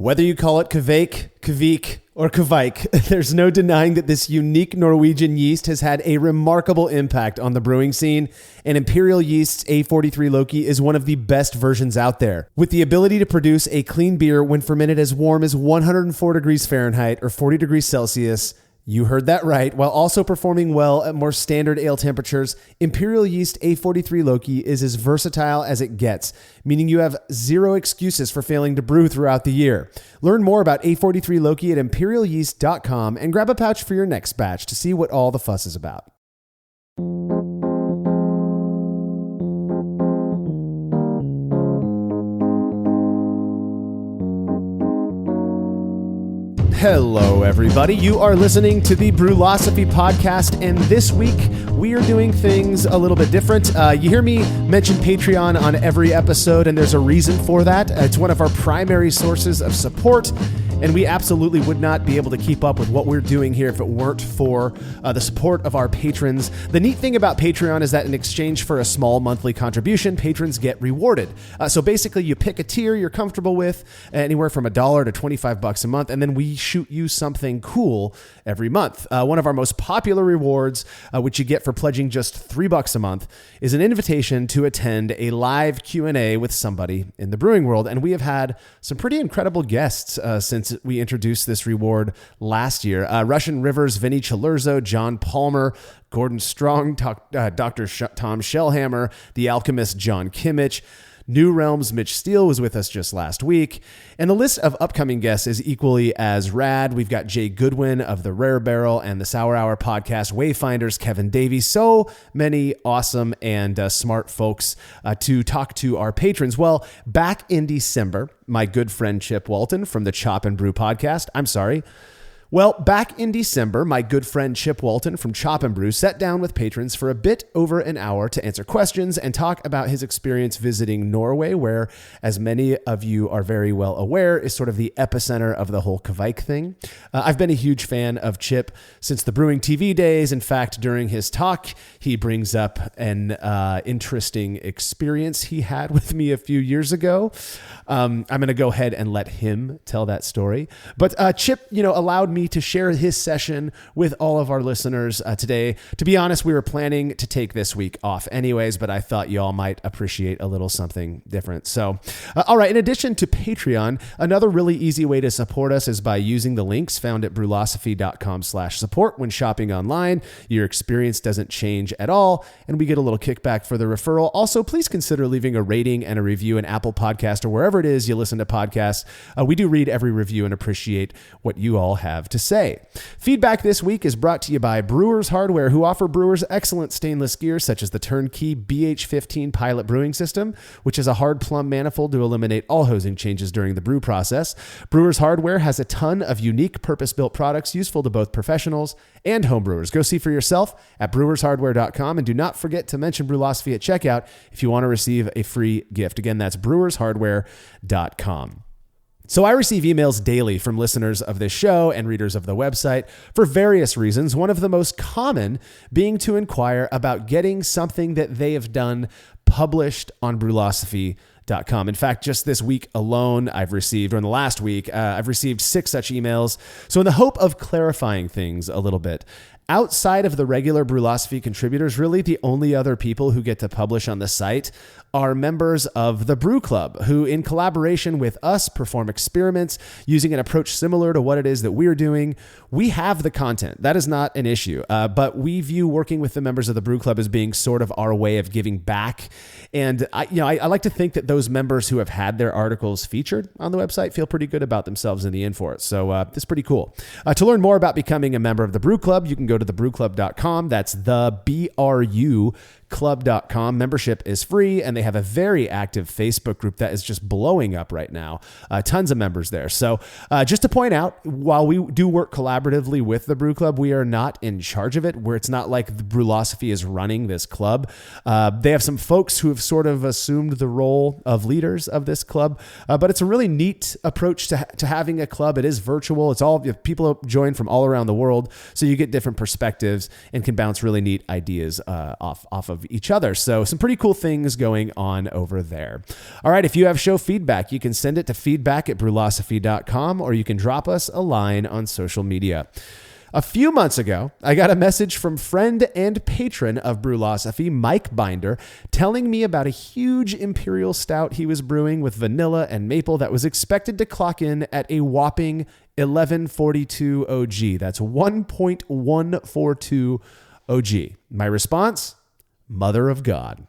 Whether you call it kveik, kvik, or kvike, there's no denying that this unique Norwegian yeast has had a remarkable impact on the brewing scene, and Imperial Yeast's A43 Loki is one of the best versions out there. With the ability to produce a clean beer when fermented as warm as 104 degrees Fahrenheit or 40 degrees Celsius, you heard that right, while also performing well at more standard ale temperatures, Imperial Yeast A43 Loki is as versatile as it gets, meaning you have zero excuses for failing to brew throughout the year. Learn more about A43 Loki at imperialyeast.com and grab a pouch for your next batch to see what all the fuss is about. Hello, everybody. You are listening to the Brülosophy Podcast, and this week we are doing things a little bit different. You hear me mention Patreon on every episode, and there's a reason for that. It's one of our primary sources of support, and we absolutely would not be able to keep up with what we're doing here if it weren't for the support of our patrons. The neat thing about Patreon is that in exchange for a small monthly contribution, patrons get rewarded. So basically, you pick a tier you're comfortable with, anywhere from $1 to $25 a month, and then we shoot you something cool every month. One of our most popular rewards, which you get for pledging just $3 a month, is an invitation to attend a live Q&A with somebody in the brewing world. And we have had some pretty incredible guests since we introduced this reward last year. Russian Rivers, Vinny Chilurzo, John Palmer, Gordon Strong, Dr. Tom Shellhammer, The Alchemist, John Kimmich, New Realms, Mitch Steele was with us just last week. And the list of upcoming guests is equally as rad. We've got Jay Goodwin of the Rare Barrel and the Sour Hour podcast, Wayfinders, Kevin Davies, so many awesome and smart folks to talk to our patrons. Well, back in December, my good friend Chip Walton from the Chop and Brew podcast, back in December, my good friend Chip Walton from Chop and Brew sat down with patrons for a bit over an hour to answer questions and talk about his experience visiting Norway, where, as many of you are very well aware, is sort of the epicenter of the whole kveik thing. I've been a huge fan of Chip since the Brewing TV days. In fact, during his talk, he brings up an interesting experience he had with me a few years ago. I'm going to go ahead and let him tell that story. But Chip, allowed me to share his session with all of our listeners today. To be honest, we were planning to take this week off anyways, but I thought you all might appreciate a little something different. So, all right, in addition to Patreon, another really easy way to support us is by using the links found at brülosophy.com/support when shopping online. Your experience doesn't change at all, and we get a little kickback for the referral. Also, please consider leaving a rating and a review in Apple Podcast or wherever it is you listen to podcasts. We do read every review and appreciate what you all have to say. Feedback this week is brought to you by Brewers Hardware, who offer brewers excellent stainless gear such as the turnkey BH15 Pilot brewing system, which is a hard plumb manifold to eliminate all hosing changes during the brew process. Brewers Hardware has a ton of unique purpose-built products useful to both professionals and homebrewers. Go see for yourself at brewershardware.com, and do not forget to mention Brülosophy at checkout if you want to receive a free gift. Again, that's brewershardware.com. So I receive emails daily from listeners of this show and readers of the website for various reasons, one of the most common being to inquire about getting something that they have done published on Brülosophy.com. In fact, just this week alone, I've received 6 such emails. So in the hope of clarifying things a little bit, outside of the regular Brülosophy contributors, really the only other people who get to publish on the site are members of the Brew Club, who in collaboration with us perform experiments using an approach similar to what it is that we're doing. We have the content. That is not an issue. But we view working with the members of the Brew Club as being sort of our way of giving back. And I like to think that those members who have had their articles featured on the website feel pretty good about themselves in the end for it. So it's pretty cool. To learn more about becoming a member of the Brew Club, you can go to thebrewclub.com. That's the BRU club.com. Membership is free, and they have a very active Facebook group that is just blowing up right now. Tons of members there. So just to point out, while we do work collaboratively with the Brew Club, we are not in charge of it, where it's not like the Brülosophy is running this club. They have some folks who have sort of assumed the role of leaders of this club, but it's a really neat approach to having a club. It is virtual. It's all people join from all around the world, so you get different perspectives and can bounce really neat ideas off of of each other. So some pretty cool things going on over there. All right, if you have show feedback, you can send it to feedback@brülosophy.com, or you can drop us a line on social media. A few months ago, I got a message from friend and patron of Brülosophy, Mike Binder, telling me about a huge imperial stout he was brewing with vanilla and maple that was expected to clock in at a whopping 1142 OG. That's 1.142 OG. My response? Mother of God.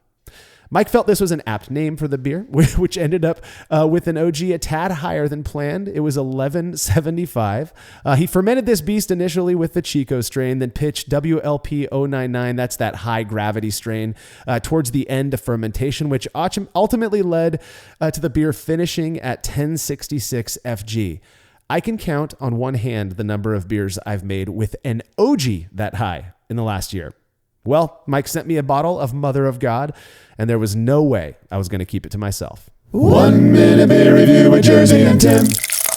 Mike felt this was an apt name for the beer, which ended up with an OG a tad higher than planned. It was 1175. He fermented this beast initially with the Chico strain, then pitched WLP 099, that's that high gravity strain, towards the end of fermentation, which ultimately led to the beer finishing at 1066 FG. I can count on one hand the number of beers I've made with an OG that high in the last year. Well, Mike sent me a bottle of Mother of God, and there was no way I was going to keep it to myself. 1 minute beer review with Jersey and Tim.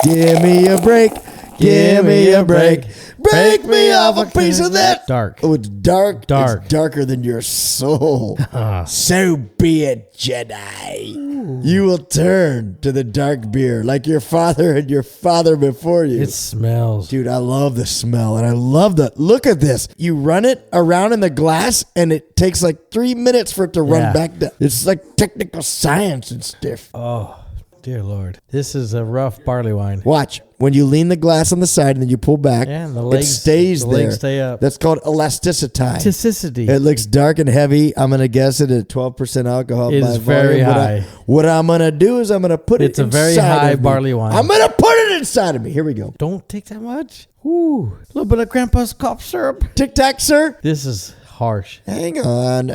Give me a break. Give me a break. Break me off a piece of that. Dark. Oh, it's dark. Dark. It's darker than your soul. So be it, Jedi. You will turn to the dark beer like your father and your father before you. It smells. Dude, I love the smell, and I love the look at this. You run it around in the glass, and it takes like 3 minutes for it to run back down. It's like technical science and stuff. Oh, dear Lord. This is a rough barley wine. Watch. When you lean the glass on the side and then you pull back, And the legs, it stays the there. legs stay up. That's called elasticity. Toxicity. It looks dark and heavy. I'm going to guess it at 12% alcohol. It by is very volume. high. What I'm going to do is I'm going to put it It's a inside very high of me. barley wine. I'm going to put it inside of me. Here we go. Don't take that much. Ooh. A little bit of Grandpa's cough syrup. Tic Tac, sir. This is harsh. Hang on.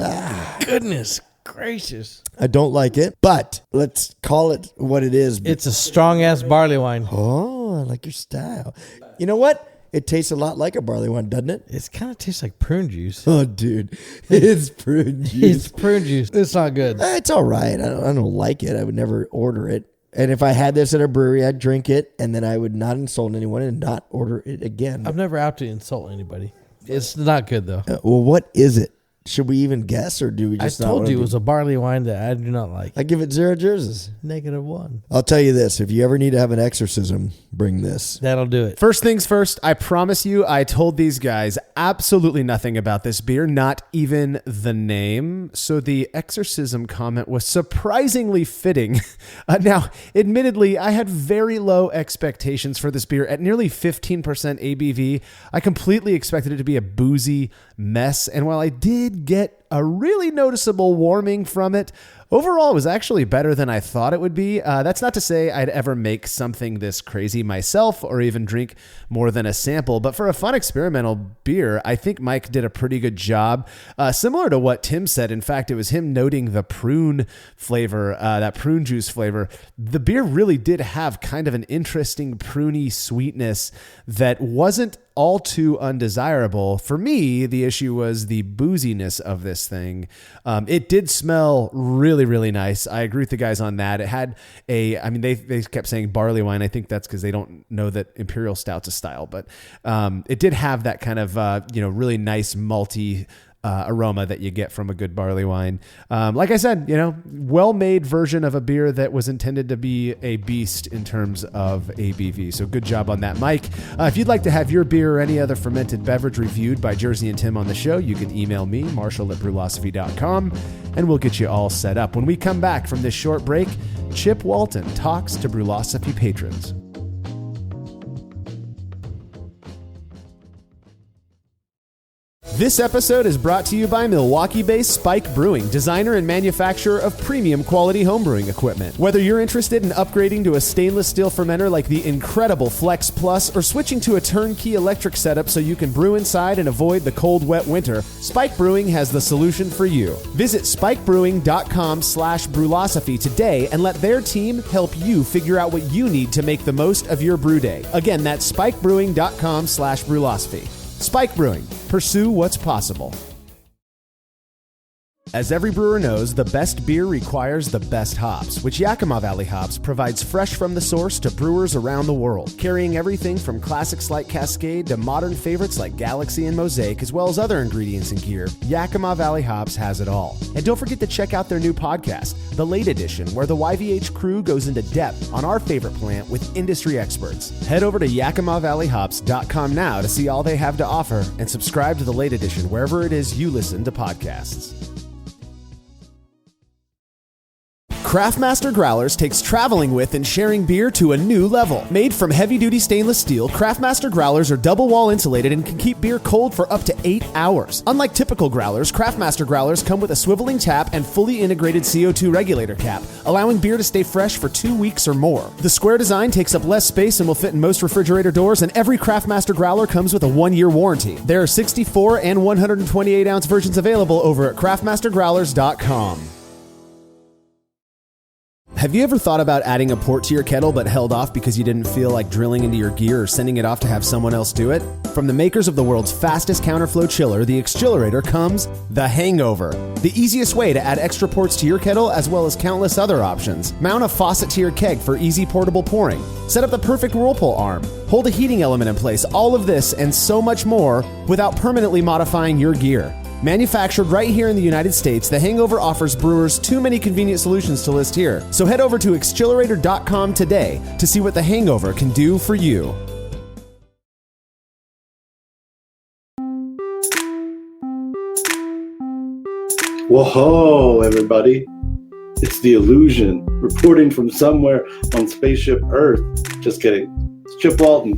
Goodness gracious. I don't like it, but let's call it what it is. It's a strong-ass barley wine. Oh, I like your style. You know what? It tastes a lot like a barley wine, doesn't it? It kind of tastes like prune juice. Oh, dude. It's prune juice. It's prune juice. It's not good. It's all right. I don't like it. I would never order it. And if I had this at a brewery, I'd drink it, and then I would not insult anyone and not order it again. I've never out to insult anybody. It's not good, though. Well, what is it? Should we even guess, or do we I just not told wanna you it be- was a barley wine that I do not like. I give it 0 jerseys. -1. I'll tell you this. If you ever need to have an exorcism, bring this. That'll do it. First things first, I promise you, I told these guys absolutely nothing about this beer, not even the name. So the exorcism comment was surprisingly fitting. Now, admittedly, I had very low expectations for this beer. At nearly 15% ABV, I completely expected it to be a boozy mess. And while I did get a really noticeable warming from it, overall, it was actually better than I thought it would be. That's not to say I'd ever make something this crazy myself or even drink more than a sample, but for a fun experimental beer, I think Mike did a pretty good job. Similar to what Tim said, in fact, it was him noting the prune flavor, that prune juice flavor. The beer really did have kind of an interesting pruny sweetness that wasn't all too undesirable. For me, the issue was the booziness of this thing. It did smell really, really nice. I agree with the guys on that. It had they kept saying barley wine. I think that's because they don't know that Imperial Stout's a style, but it did have that kind of, really nice malty aroma that you get from a good barley wine. Like I said, well-made version of a beer that was intended to be a beast in terms of ABV. So good job on that, Mike. If you'd like to have your beer or any other fermented beverage reviewed by Jersey and Tim on the show, you can email me, marshall@brülosophy.com, and we'll get you all set up. When we come back from this short break, Chip Walton talks to Brülosophy patrons. This episode is brought to you by Milwaukee-based Spike Brewing, designer and manufacturer of premium quality homebrewing equipment. Whether you're interested in upgrading to a stainless steel fermenter like the incredible Flex Plus or switching to a turnkey electric setup so you can brew inside and avoid the cold, wet winter, Spike Brewing has the solution for you. Visit spikebrewing.com/brülosophy today and let their team help you figure out what you need to make the most of your brew day. Again, that's spikebrewing.com/brülosophy. Spike Brewing. Pursue what's possible. As every brewer knows, the best beer requires the best hops, which Yakima Valley Hops provides fresh from the source to brewers around the world, carrying everything from classics like Cascade to modern favorites like Galaxy and Mosaic, as well as other ingredients and gear. Yakima Valley Hops has it all. And don't forget to check out their new podcast, The Late Edition, where the YVH crew goes into depth on our favorite plant with industry experts. Head over to YakimaValleyHops.com now to see all they have to offer and subscribe to The Late Edition wherever it is you listen to podcasts. Craftmaster Growlers takes traveling with and sharing beer to a new level. Made from heavy-duty stainless steel, Craftmaster Growlers are double-wall insulated and can keep beer cold for up to 8 hours. Unlike typical growlers, Craftmaster Growlers come with a swiveling tap and fully integrated CO2 regulator cap, allowing beer to stay fresh for 2 weeks or more. The square design takes up less space and will fit in most refrigerator doors, and every Craftmaster Growler comes with a 1-year warranty. There are 64 and 128-ounce versions available over at craftmastergrowlers.com. Have you ever thought about adding a port to your kettle but held off because you didn't feel like drilling into your gear or sending it off to have someone else do it? From the makers of the world's fastest counterflow chiller, the Exchillerator, comes the Hangover, the easiest way to add extra ports to your kettle as well as countless other options. Mount a faucet to your keg for easy portable pouring. Set up the perfect whirlpool arm. Hold a heating element in place. All of this and so much more without permanently modifying your gear. Manufactured right here in the United States, the Hangover offers brewers too many convenient solutions to list here. So head over to Exchillerator.com today to see what the Hangover can do for you. Whoa, everybody. It's the Illusion, reporting from somewhere on Spaceship Earth. Just kidding. It's Chip Walton,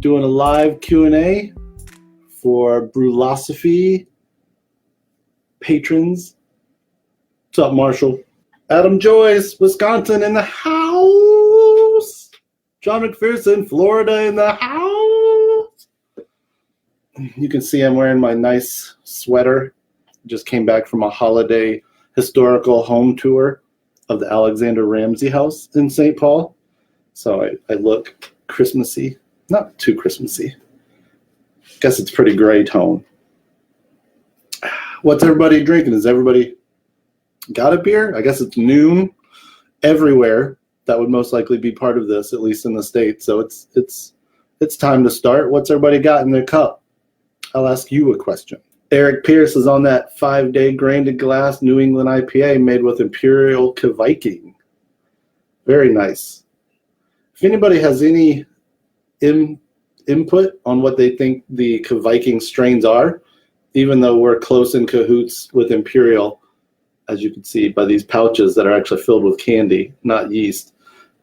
doing a live Q&A for Brülosophy Patrons. What's up, Marshall? Adam Joyce, Wisconsin in the house. John McPherson, Florida in the house. You can see I'm wearing my nice sweater. Just came back from a holiday historical home tour of the Alexander Ramsey House in St. Paul. So I look Christmassy. Not too Christmassy. Guess it's pretty gray tone. What's everybody drinking? Has everybody got a beer? I guess it's noon everywhere. That would most likely be part of this, at least in the States. So it's time to start. What's everybody got in their cup? I'll ask you a question. Eric Pierce is on that 5-day grained glass New England IPA made with Imperial Viking. Very nice. If anybody has any input on what they think the Viking strains are, even though we're close in cahoots with Imperial, as you can see by these pouches that are actually filled with candy, not yeast.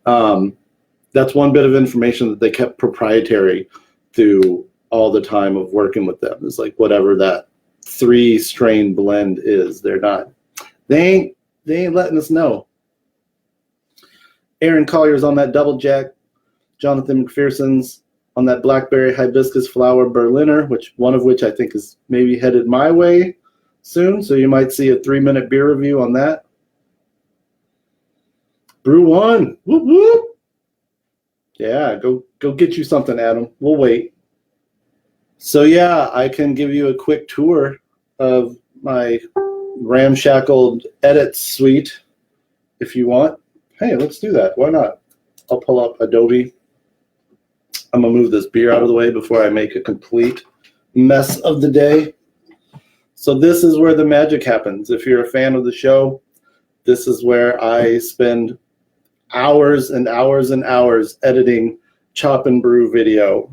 That's one bit of information that they kept proprietary through all the time of working with them. It's like whatever that 3-strain blend is. They ain't letting us know. Aaron Collier's on that Double Jack. Jonathan McPherson's on that Blackberry Hibiscus Flower Berliner, one of which I think is maybe headed my way soon. So you might see a 3-minute beer review on that. Brew one. Whoop, whoop. Yeah, go get you something, Adam. We'll wait. So yeah, I can give you a quick tour of my ramshackled edit suite if you want. Hey, let's do that. Why not? I'll pull up Adobe. I'm going to move this beer out of the way before I make a complete mess of the day. So this is where the magic happens. If you're a fan of the show, this is where I spend hours and hours and hours editing Chop and Brew video.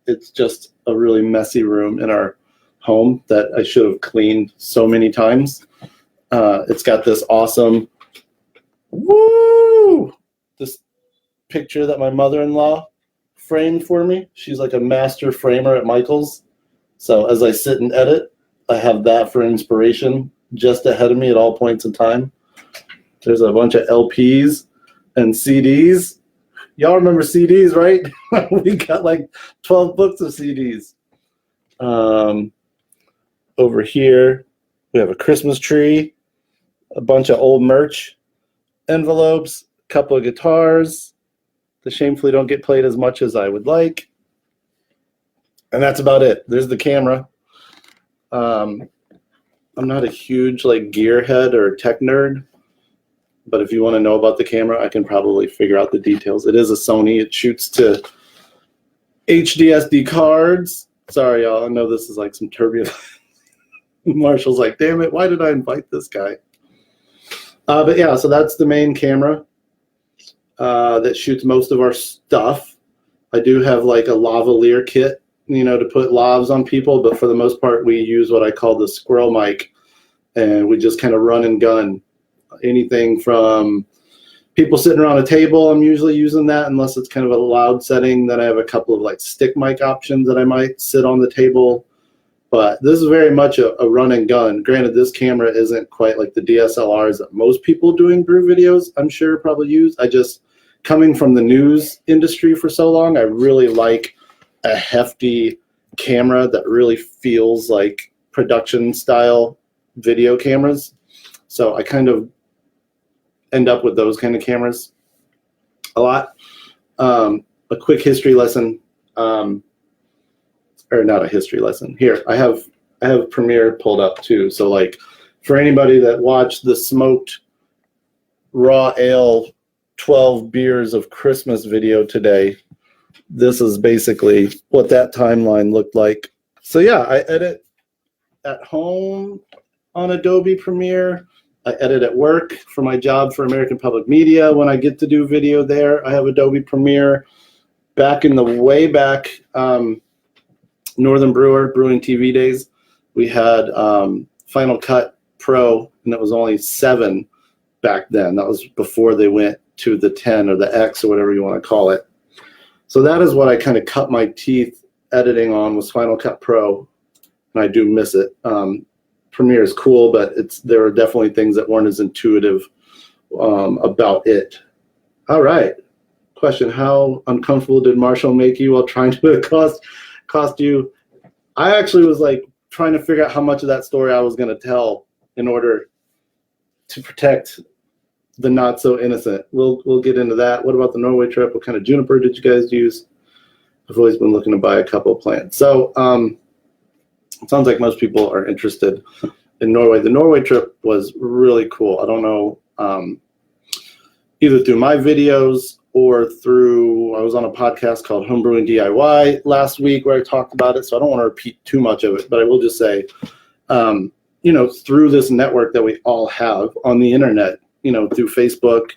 It's just a really messy room in our home that I should have cleaned so many times. It's got this awesome, this picture that my mother-in-law framed for me. She's like a master framer at Michael's. So as I sit and edit, I have that for inspiration just ahead of me at all points in time. There's a bunch of LPs and CDs. Y'all remember CDs, right? We got like 12 books of CDs. Over here, we have a Christmas tree, a bunch of old merch, envelopes, a couple of guitars that shamefully don't get played as much as I would like. And that's about it. There's the camera. I'm not a huge like gearhead or tech nerd, but if you want to know about the camera, I can probably figure out the details. It is a Sony. It shoots to HDSD cards. Sorry, y'all. I know this is like some turbulent. Marshall's like, damn it, why did I invite this guy? But yeah, so that's the main camera that shoots most of our stuff. I do have like a lavalier kit, to put lavs on people, but for the most part, we use what I call the squirrel mic, and we just kind of run and gun. Anything from people sitting around a table, I'm usually using that unless it's kind of a loud setting. Then I have a couple of like stick mic options that I might sit on the table. But this is very much a run and gun. Granted, this camera isn't quite like the DSLRs that most people doing brew videos, I'm sure, probably use. Coming from the news industry for so long, I really like a hefty camera that really feels like production style video cameras. So I kind of end up with those kind of cameras a lot. A quick history lesson. Or not a history lesson. Here, I have Premiere pulled up too. So like for anybody that watched the smoked raw ale 12 beers of Christmas video today, this is basically what that timeline looked like. So yeah, I edit at home on Adobe Premiere. I edit at work for my job for American Public Media. When I get to do video there, I have Adobe Premiere. Back in the way back, Northern Brewer, Brewing TV days, we had Final Cut Pro, and it was only 7 back then. That was before they went to the 10 or the X or whatever you want to call it. So that is what I kind of cut my teeth editing on, was Final Cut Pro, and I do miss it. Premiere is cool, but there are definitely things that weren't as intuitive about it. All right. Question: how uncomfortable did Marshall make you while trying to cost you? I actually was like trying to figure out how much of that story I was going to tell in order to protect the not so innocent. We'll get into that. What about the Norway trip? What kind of juniper did you guys use? I've always been looking to buy a couple of plants. So it sounds like most people are interested in Norway. The Norway trip was really cool. I don't know, either through my videos or I was on a podcast called Homebrewing DIY last week where I talked about it, so I don't want to repeat too much of it, but I will just say, through this network that we all have on the internet, through Facebook,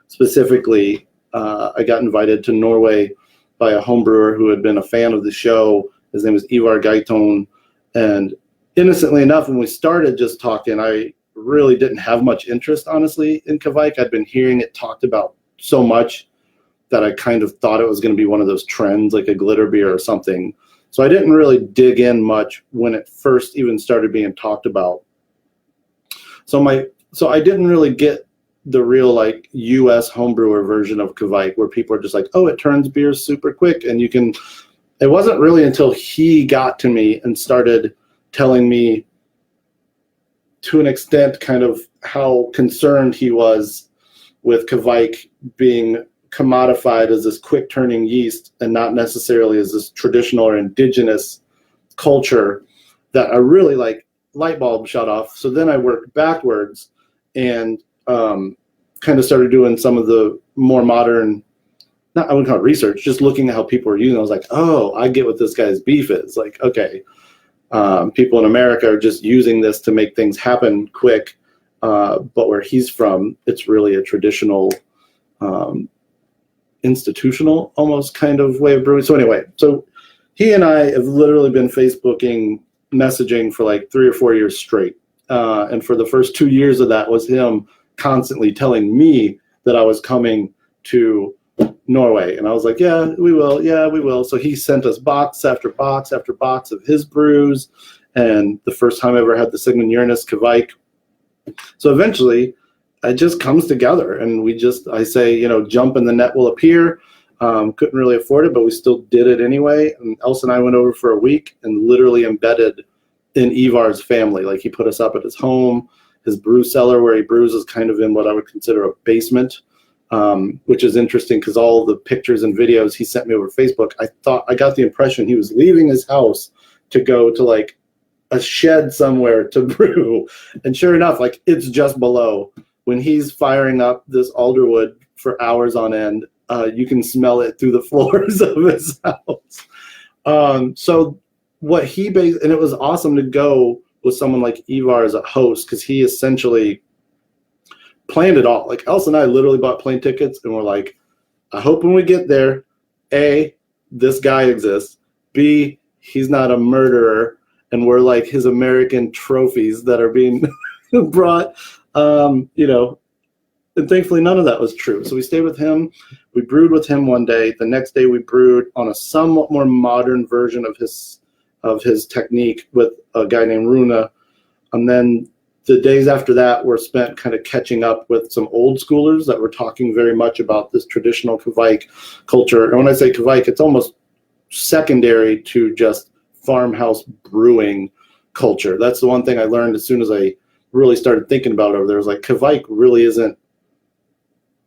specifically, I got invited to Norway by a homebrewer who had been a fan of the show. His name is Ivar Gaiton, and innocently enough, when we started just talking, I really didn't have much interest, honestly, in Kvike. I'd been hearing it talked about so much that I kind of thought it was going to be one of those trends, like a glitter beer or something. So I didn't really dig in much when it first even started being talked about. So I didn't really get the real like US homebrewer version of Kvike, where people are just like, oh, it turns beers super quick. And it wasn't really until he got to me and started telling me to an extent kind of how concerned he was with Kvike being commodified as this quick turning yeast and not necessarily as this traditional or indigenous culture, that I really like light bulb shut off. So then I worked backwards and kind of started doing some of the more modern, I wouldn't call it research, just looking at how people were using it. I was like, oh, I get what this guy's beef is. Like, okay, people in America are just using this to make things happen quick. But where he's from, it's really a traditional, institutional almost kind of way of brewing. So anyway, so he and I have literally been Facebooking, messaging for like 3 or 4 years straight. And for the first 2 years of that was him constantly telling me that I was coming to Norway. And I was like, yeah, we will. So he sent us box after box after box of his brews. And the first time I ever had the Sigmund Uranus Kvike. So eventually it just comes together, and I say, jump and the net will appear. Couldn't really afford it, but we still did it anyway. And Elsa and I went over for a week and literally embedded in Ivar's family. Like, he put us up at his home. His brew cellar where he brews is kind of in what I would consider a basement, which is interesting because all the pictures and videos he sent me over Facebook, I got the impression he was leaving his house to go to like a shed somewhere to brew. And sure enough, like it's just below. When he's firing up this alderwood for hours on end, you can smell it through the floors of his house. So what he and it was awesome to go with someone like Ivar as a host, because he essentially planned it all. Like Elsa and I literally bought plane tickets and we're like, I hope when we get there, A, this guy exists, B, he's not a murderer, and we're like his American trophies that are being brought, and thankfully none of that was true. So we stayed with him. We brewed with him one day. The next day we brewed on a somewhat more modern version of his technique with a guy named Runa. And then the days after that were spent kind of catching up with some old schoolers that were talking very much about this traditional Kvike culture. And when I say Kvike, it's almost secondary to just farmhouse brewing culture. That's the one thing I learned as soon as I really started thinking about it over there. Was like, Kvike really isn't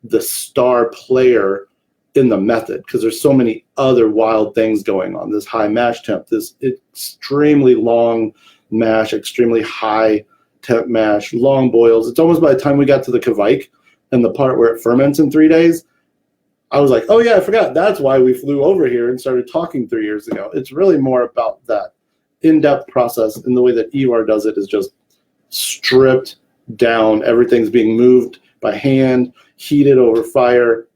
the star player in the method, because there's so many other wild things going on. This high mash temp, this extremely long mash, extremely high temp mash, long boils. It's almost by the time we got to the Kvike and the part where it ferments in 3 days, I was like, oh yeah, I forgot. That's why we flew over here and started talking 3 years ago. It's really more about that in-depth process, and the way that Ivar does it is just stripped down. Everything's being moved by hand, heated over fire.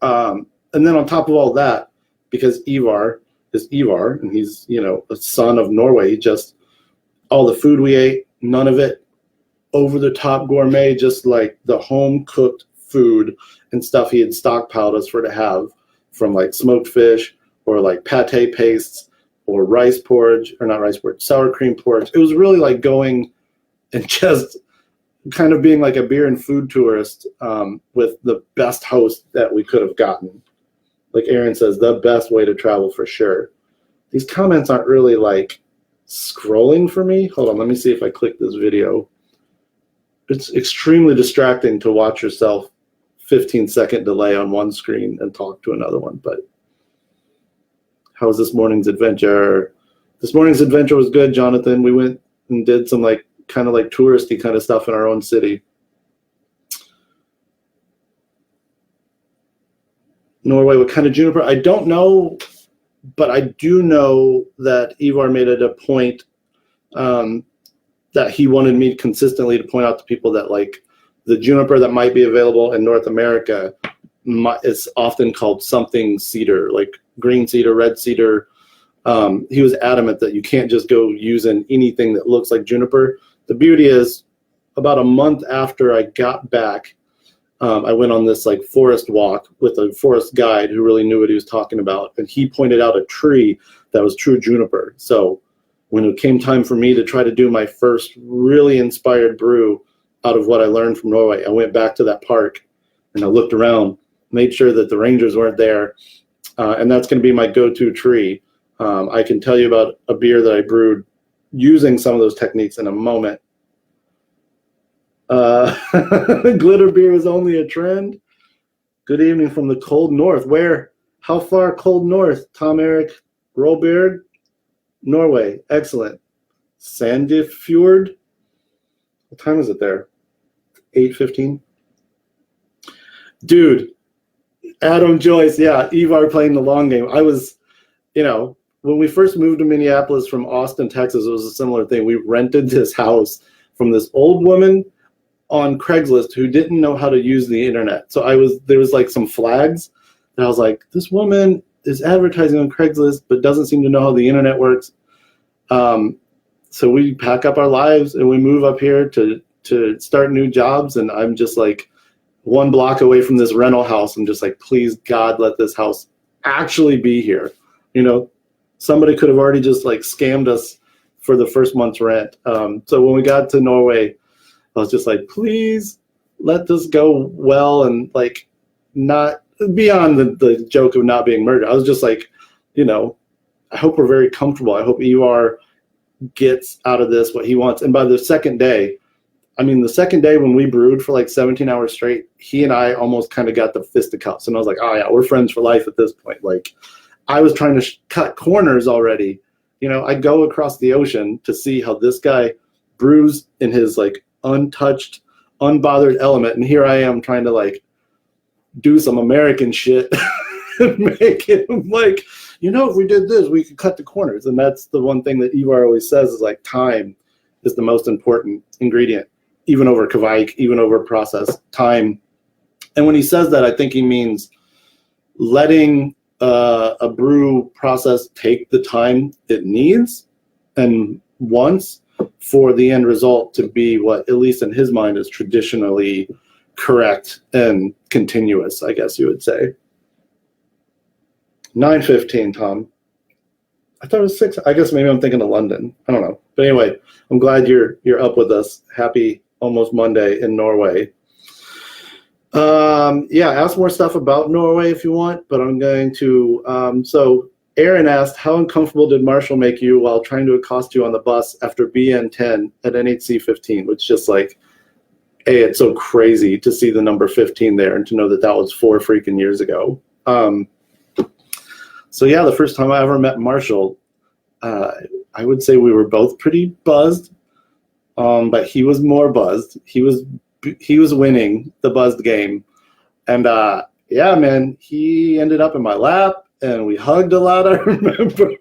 And then on top of all that, because Ivar is Ivar, and he's, a son of Norway, just all the food we ate, none of it over the top gourmet, just like the home cooked food and stuff he had stockpiled us to have, from like smoked fish or like pate pastes or rice porridge, or not rice porridge, sour cream porridge. It was really like going and just kind of being like a beer and food tourist with the best host that we could have gotten. Like Aaron says, the best way to travel for sure. These comments aren't really like scrolling for me. Hold on, let me see if I click this video. It's extremely distracting to watch yourself 15-second delay on one screen and talk to another one. But how was this morning's adventure? This morning's adventure was good, Jonathan. We went and did some kind of touristy kind of stuff in our own city. Norway, what kind of juniper? I don't know, but I do know that Ivar made it a point that he wanted me consistently to point out to people that the juniper that might be available in North America is often called something cedar, like green cedar, red cedar. He was adamant that you can't just go using anything that looks like juniper. The beauty is, about a month after I got back, I went on this forest walk with a forest guide who really knew what he was talking about, and he pointed out a tree that was true juniper. So when it came time for me to try to do my first really inspired brew out of what I learned from Norway, I went back to that park and I looked around, made sure that the rangers weren't there, and that's going to be my go-to tree. I can tell you about a beer that I brewed using some of those techniques in a moment. Glitter beer is only a trend. Good evening from the cold north. Where? How far cold north? Tom Eric Rolberg, Norway. Excellent. Sandefjord. What time is it there? 8:15. Dude, Adam Joyce. Yeah, Ivar playing the long game. I was, when we first moved to Minneapolis from Austin, Texas, it was a similar thing. We rented this house from this old woman on Craigslist who didn't know how to use the internet. So there was some flags, and I was like, this woman is advertising on Craigslist but doesn't seem to know how the internet works. So we pack up our lives and we move up here to start new jobs, and I'm just 1 block away from this rental house. I'm just please God, let this house actually be here. Somebody could have already just scammed us for the first month's rent. So when we got to Norway, I was just please let this go well, and not beyond the joke of not being murdered. I was just I hope we're very comfortable. I hope Ivar gets out of this what he wants. And by the second day, when we brewed for 17 hours straight, he and I almost kind of got the fisticuffs, and I was like, oh yeah, we're friends for life at this point. I was trying to cut corners already, You know, I go across the ocean to see how this guy brews in his like untouched, unbothered element, and here I am trying to like do some American shit and make it like, you know, if we did this, we could cut the corners. And that's the one thing that Ivar always says is like time is the most important ingredient, even over Kvike, even over process, time. And when he says that, I think he means letting a brew process take the time it needs and wants for the end result to be what, at least in his mind, is traditionally correct and continuous, I guess you would say. 9:15, Tom. I thought it was 6. I guess maybe I'm thinking of London. I don't know. But anyway, I'm glad you're up with us. Happy almost Monday in Norway. Yeah, ask more stuff about Norway if you want, but I'm going to. So Aaron asked, how uncomfortable did Marshall make you while trying to accost you on the bus after BN10 at NHC 15? Which just like, hey, it's so crazy to see the number 15 there and to know that that was 4 freaking years ago. So yeah, the first time I ever met Marshall, I would say we were both pretty buzzed, but he was more buzzed. He was winning the buzzed game, and yeah, man, he ended up in my lap, and we hugged a lot. I remember,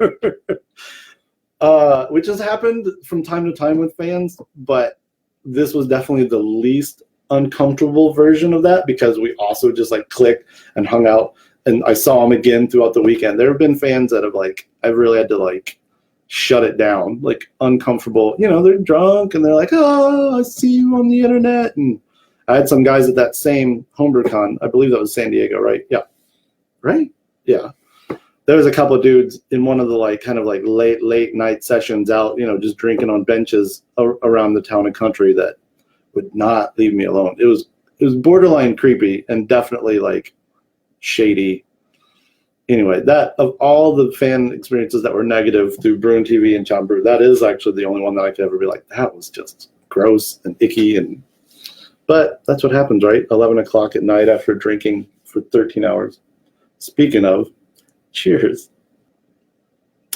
which has happened from time to time with fans, but this was definitely the least uncomfortable version of that because we also just like clicked and hung out. And I saw him again throughout the weekend. There have been fans that have like, I've really had to like shut it down, like uncomfortable. You know, they're drunk and they're like, oh, I see you on the internet. And I had some guys at that same HomebrewCon. I believe that was San Diego, right? Yeah. Right? Yeah. There was a couple of dudes in one of the like kind of like late night sessions out, you know, just drinking on benches around the town and country that would not leave me alone. It was borderline creepy and definitely like shady. Anyway, that of all the fan experiences that were negative through Brewing TV and Chop Brew, that is actually the only one that I could ever be like, that was just gross and icky. But that's what happens, right? 11 o'clock at night after drinking for 13 hours. Speaking of, cheers.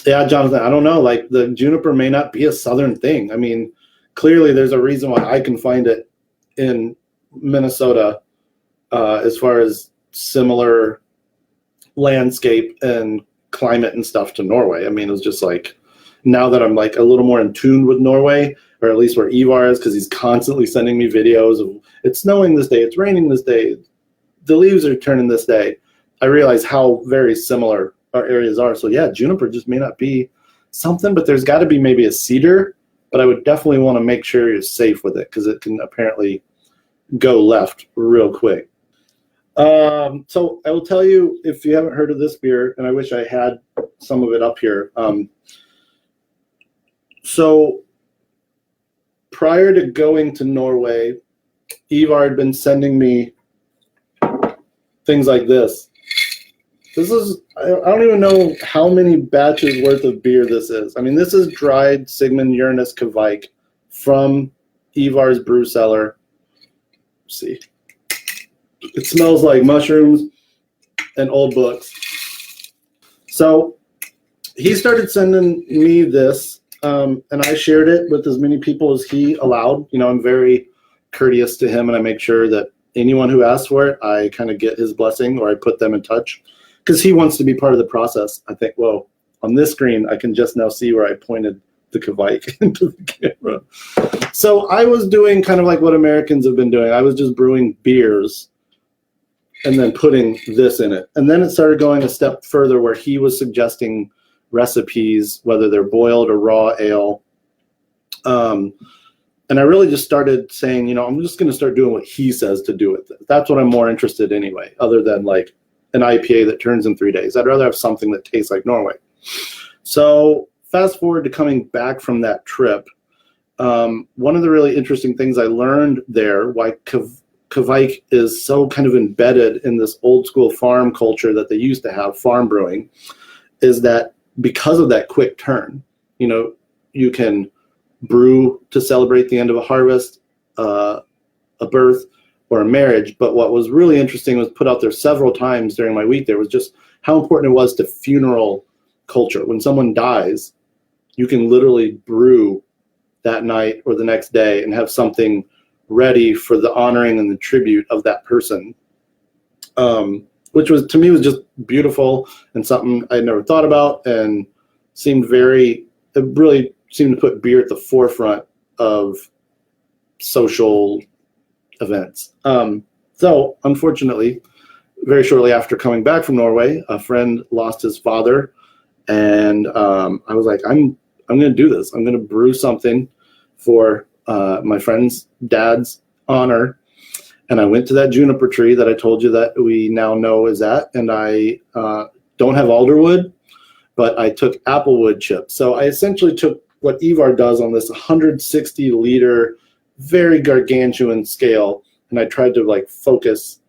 Yeah, Jonathan, I don't know. Like the juniper may not be a southern thing. I mean, clearly there's a reason why I can find it in Minnesota as far as similar landscape and climate and stuff to Norway. I mean, it was just like, now that I'm like a little more in tune with Norway, or at least where Ivar is, because he's constantly sending me videos of it's snowing this day, it's raining this day, the leaves are turning this day, I realize how very similar our areas are. So yeah, juniper just may not be something, but there's got to be maybe a cedar, but I would definitely want to make sure you're safe with it because it can apparently go left real quick. So I will tell you, if you haven't heard of this beer, and I wish I had some of it up here. So prior to going to Norway, Ivar had been sending me things like this. This is, I don't even know how many batches worth of beer this is. I mean, this is dried Sigmund Uranus Kvike from Ivar's brew cellar. Let's see. It smells like mushrooms and old books. So he started sending me this, and I shared it with as many people as he allowed. You know, I'm very courteous to him, and I make sure that anyone who asks for it, I kind of get his blessing or I put them in touch because he wants to be part of the process. I think, well, on this screen, I can just now see where I pointed the Kvike into the camera. So I was doing kind of like what Americans have been doing. I was just brewing beers and then putting this in it. And then it started going a step further where he was suggesting recipes, whether they're boiled or raw ale. And I really just started saying, you know, I'm just going to start doing what he says to do with it. That's what I'm more interested in anyway, other than like an IPA that turns in 3 days. I'd rather have something that tastes like Norway. So fast forward to coming back from that trip. One of the really interesting things I learned there, why Kvike is so kind of embedded in this old school farm culture that they used to have, farm brewing, is that because of that quick turn, you know, you can brew to celebrate the end of a harvest, a birth, or a marriage. But what was really interesting was put out there several times during my week there was just how important it was to funeral culture. When someone dies, you can literally brew that night or the next day and have something ready for the honoring and the tribute of that person, which was, to me, was just beautiful and something I never thought about, and it really seemed to put beer at the forefront of social events. So unfortunately, very shortly after coming back from Norway, a friend lost his father, and I was like, I'm going to do this. I'm going to brew something for my friend's dad's honor. And I went to that juniper tree that I told you that we now know is at, and I don't have alderwood, but I took applewood chips. So I essentially took what Ivar does on this 160 liter, very gargantuan scale, and I tried to like focus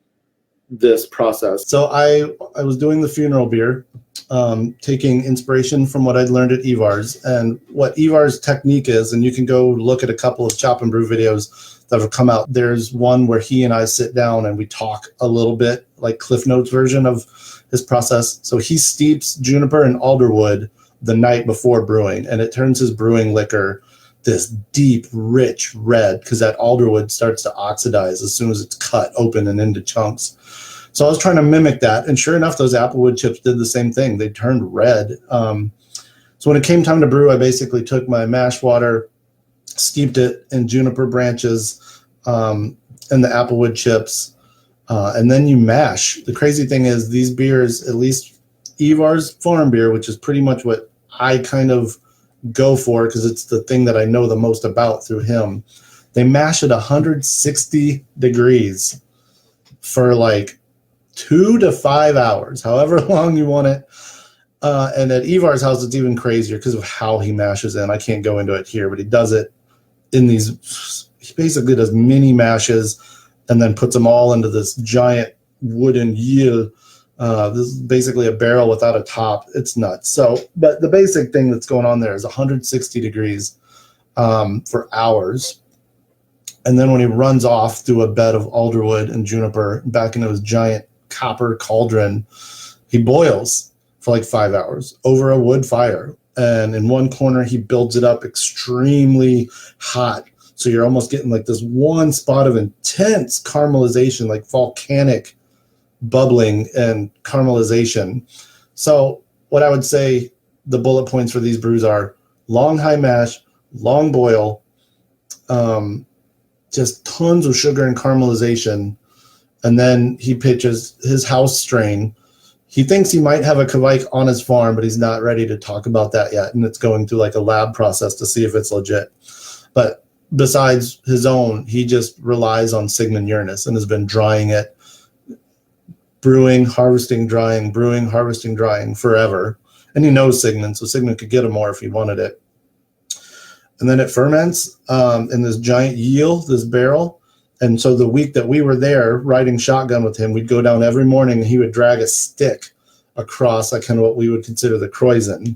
this process. So I was doing the funeral beer, taking inspiration from what I'd learned at Ivar's, and what Ivar's technique is, and you can go look at a couple of Chop and Brew videos that have come out. There's one where he and I sit down and we talk a little bit, like Cliff Notes version of his process. So he steeps juniper and alderwood the night before brewing, and it turns his brewing liquor this deep, rich red, because that alderwood starts to oxidize as soon as it's cut open and into chunks. So I was trying to mimic that, and sure enough, those applewood chips did the same thing. They turned red. So when it came time to brew, I basically took my mash water, steeped it in juniper branches and the applewood chips, and then you mash. The crazy thing is these beers, at least Ivar's farm beer, which is pretty much what I kind of go for because it's the thing that I know the most about through him, they mash at 160 degrees for like 2 to 5 hours, however long you want it. And at Ivar's house, it's even crazier because of how he mashes in. I can't go into it here, but he does it in these, he basically does mini mashes and then puts them all into this giant wooden yield. This is basically a barrel without a top. It's nuts. So, but the basic thing that's going on there is 160 degrees for hours. And then when he runs off through a bed of alderwood and juniper back into his giant copper cauldron, he boils for like 5 hours over a wood fire. And in one corner, he builds it up extremely hot. So you're almost getting like this one spot of intense caramelization, like volcanic bubbling and caramelization. So what I would say the bullet points for these brews are long high mash, long boil, just tons of sugar and caramelization. And then he pitches his house strain. He thinks he might have a Kvike on his farm, but he's not ready to talk about that yet. And it's going through like a lab process to see if it's legit. But besides his own, he just relies on Sigmund Uranus and has been drying it, brewing, harvesting, drying, brewing, harvesting, drying forever. And he knows Sigmund, so Sigmund could get him more if he wanted it. And then it ferments in this giant yield, this barrel. And so the week that we were there riding shotgun with him, we'd go down every morning and he would drag a stick across like kind of what we would consider the kreuzen.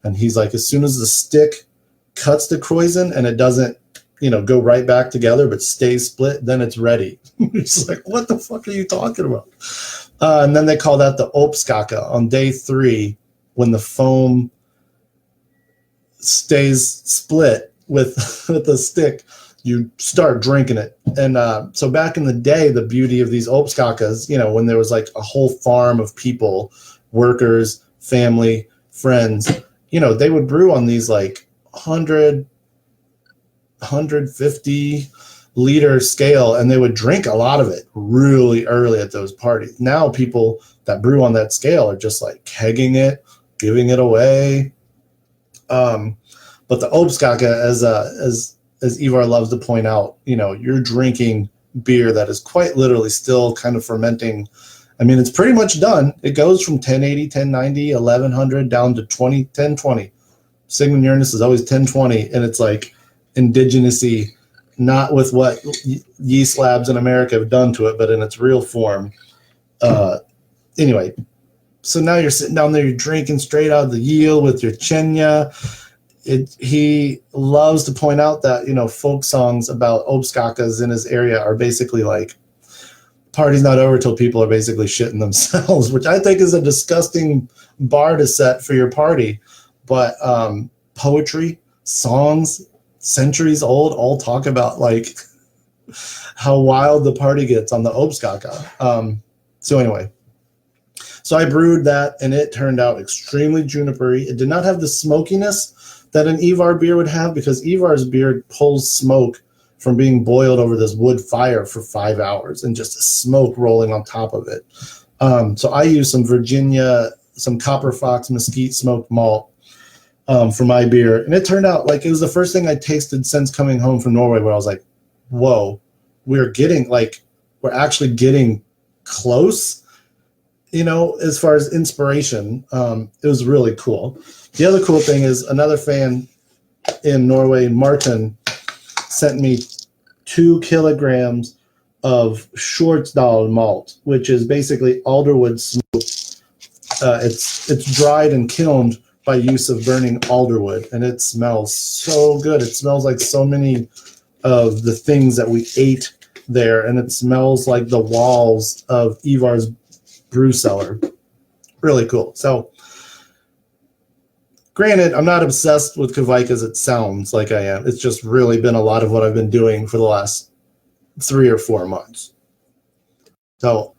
And he's like, as soon as the stick cuts the kreuzen and it doesn't, go right back together, but stays split, then it's ready. It's like, what the fuck are you talking about? And then they call that the opskake on day 3, when the foam stays split with the stick, you start drinking it. And so back in the day, the beauty of these opskakas, when there was like a whole farm of people, workers, family, friends, they would brew on these like 150 liter scale, and they would drink a lot of it really early at those parties. Now people that brew on that scale are just like kegging it, giving it away. But the opskake, as Ivar loves to point out, you're drinking beer that is quite literally still kind of fermenting. I mean, it's pretty much done. It goes from 1080, 1090, 1100 down to 1020. Sigmund Uranus is always 1020, and it's like indigenousy, not with what yeast labs in America have done to it, but in its real form. Anyway, so now you're sitting down there, you're drinking straight out of the yield with your chenya. He loves to point out that, folk songs about opskakas in his area are basically like, party's not over till people are basically shitting themselves, which I think is a disgusting bar to set for your party. But poetry, songs, centuries old, all talk about like how wild the party gets on the Obskaka. So anyway, so I brewed that, and it turned out extremely junipery. It did not have the smokiness that an Ivar beer would have, because Ivar's beer pulls smoke from being boiled over this wood fire for 5 hours and just smoke rolling on top of it. So I used some Virginia, some Copper Fox Mesquite smoked malt for my beer. And it turned out like it was the first thing I tasted since coming home from Norway, where I was like, whoa, we're actually getting close, you know, as far as inspiration. It was really cool. The other cool thing is another fan in Norway, Martin, sent me 2 kilograms of Shortsdal malt, which is basically alderwood smoke. It's dried and kilned by use of burning alderwood, and it smells so good. It smells like so many of the things that we ate there, and it smells like the walls of Ivar's brew cellar. Really cool. So, granted, I'm not obsessed with Kvike as it sounds like I am. It's just really been a lot of what I've been doing for the last 3 or 4 months. So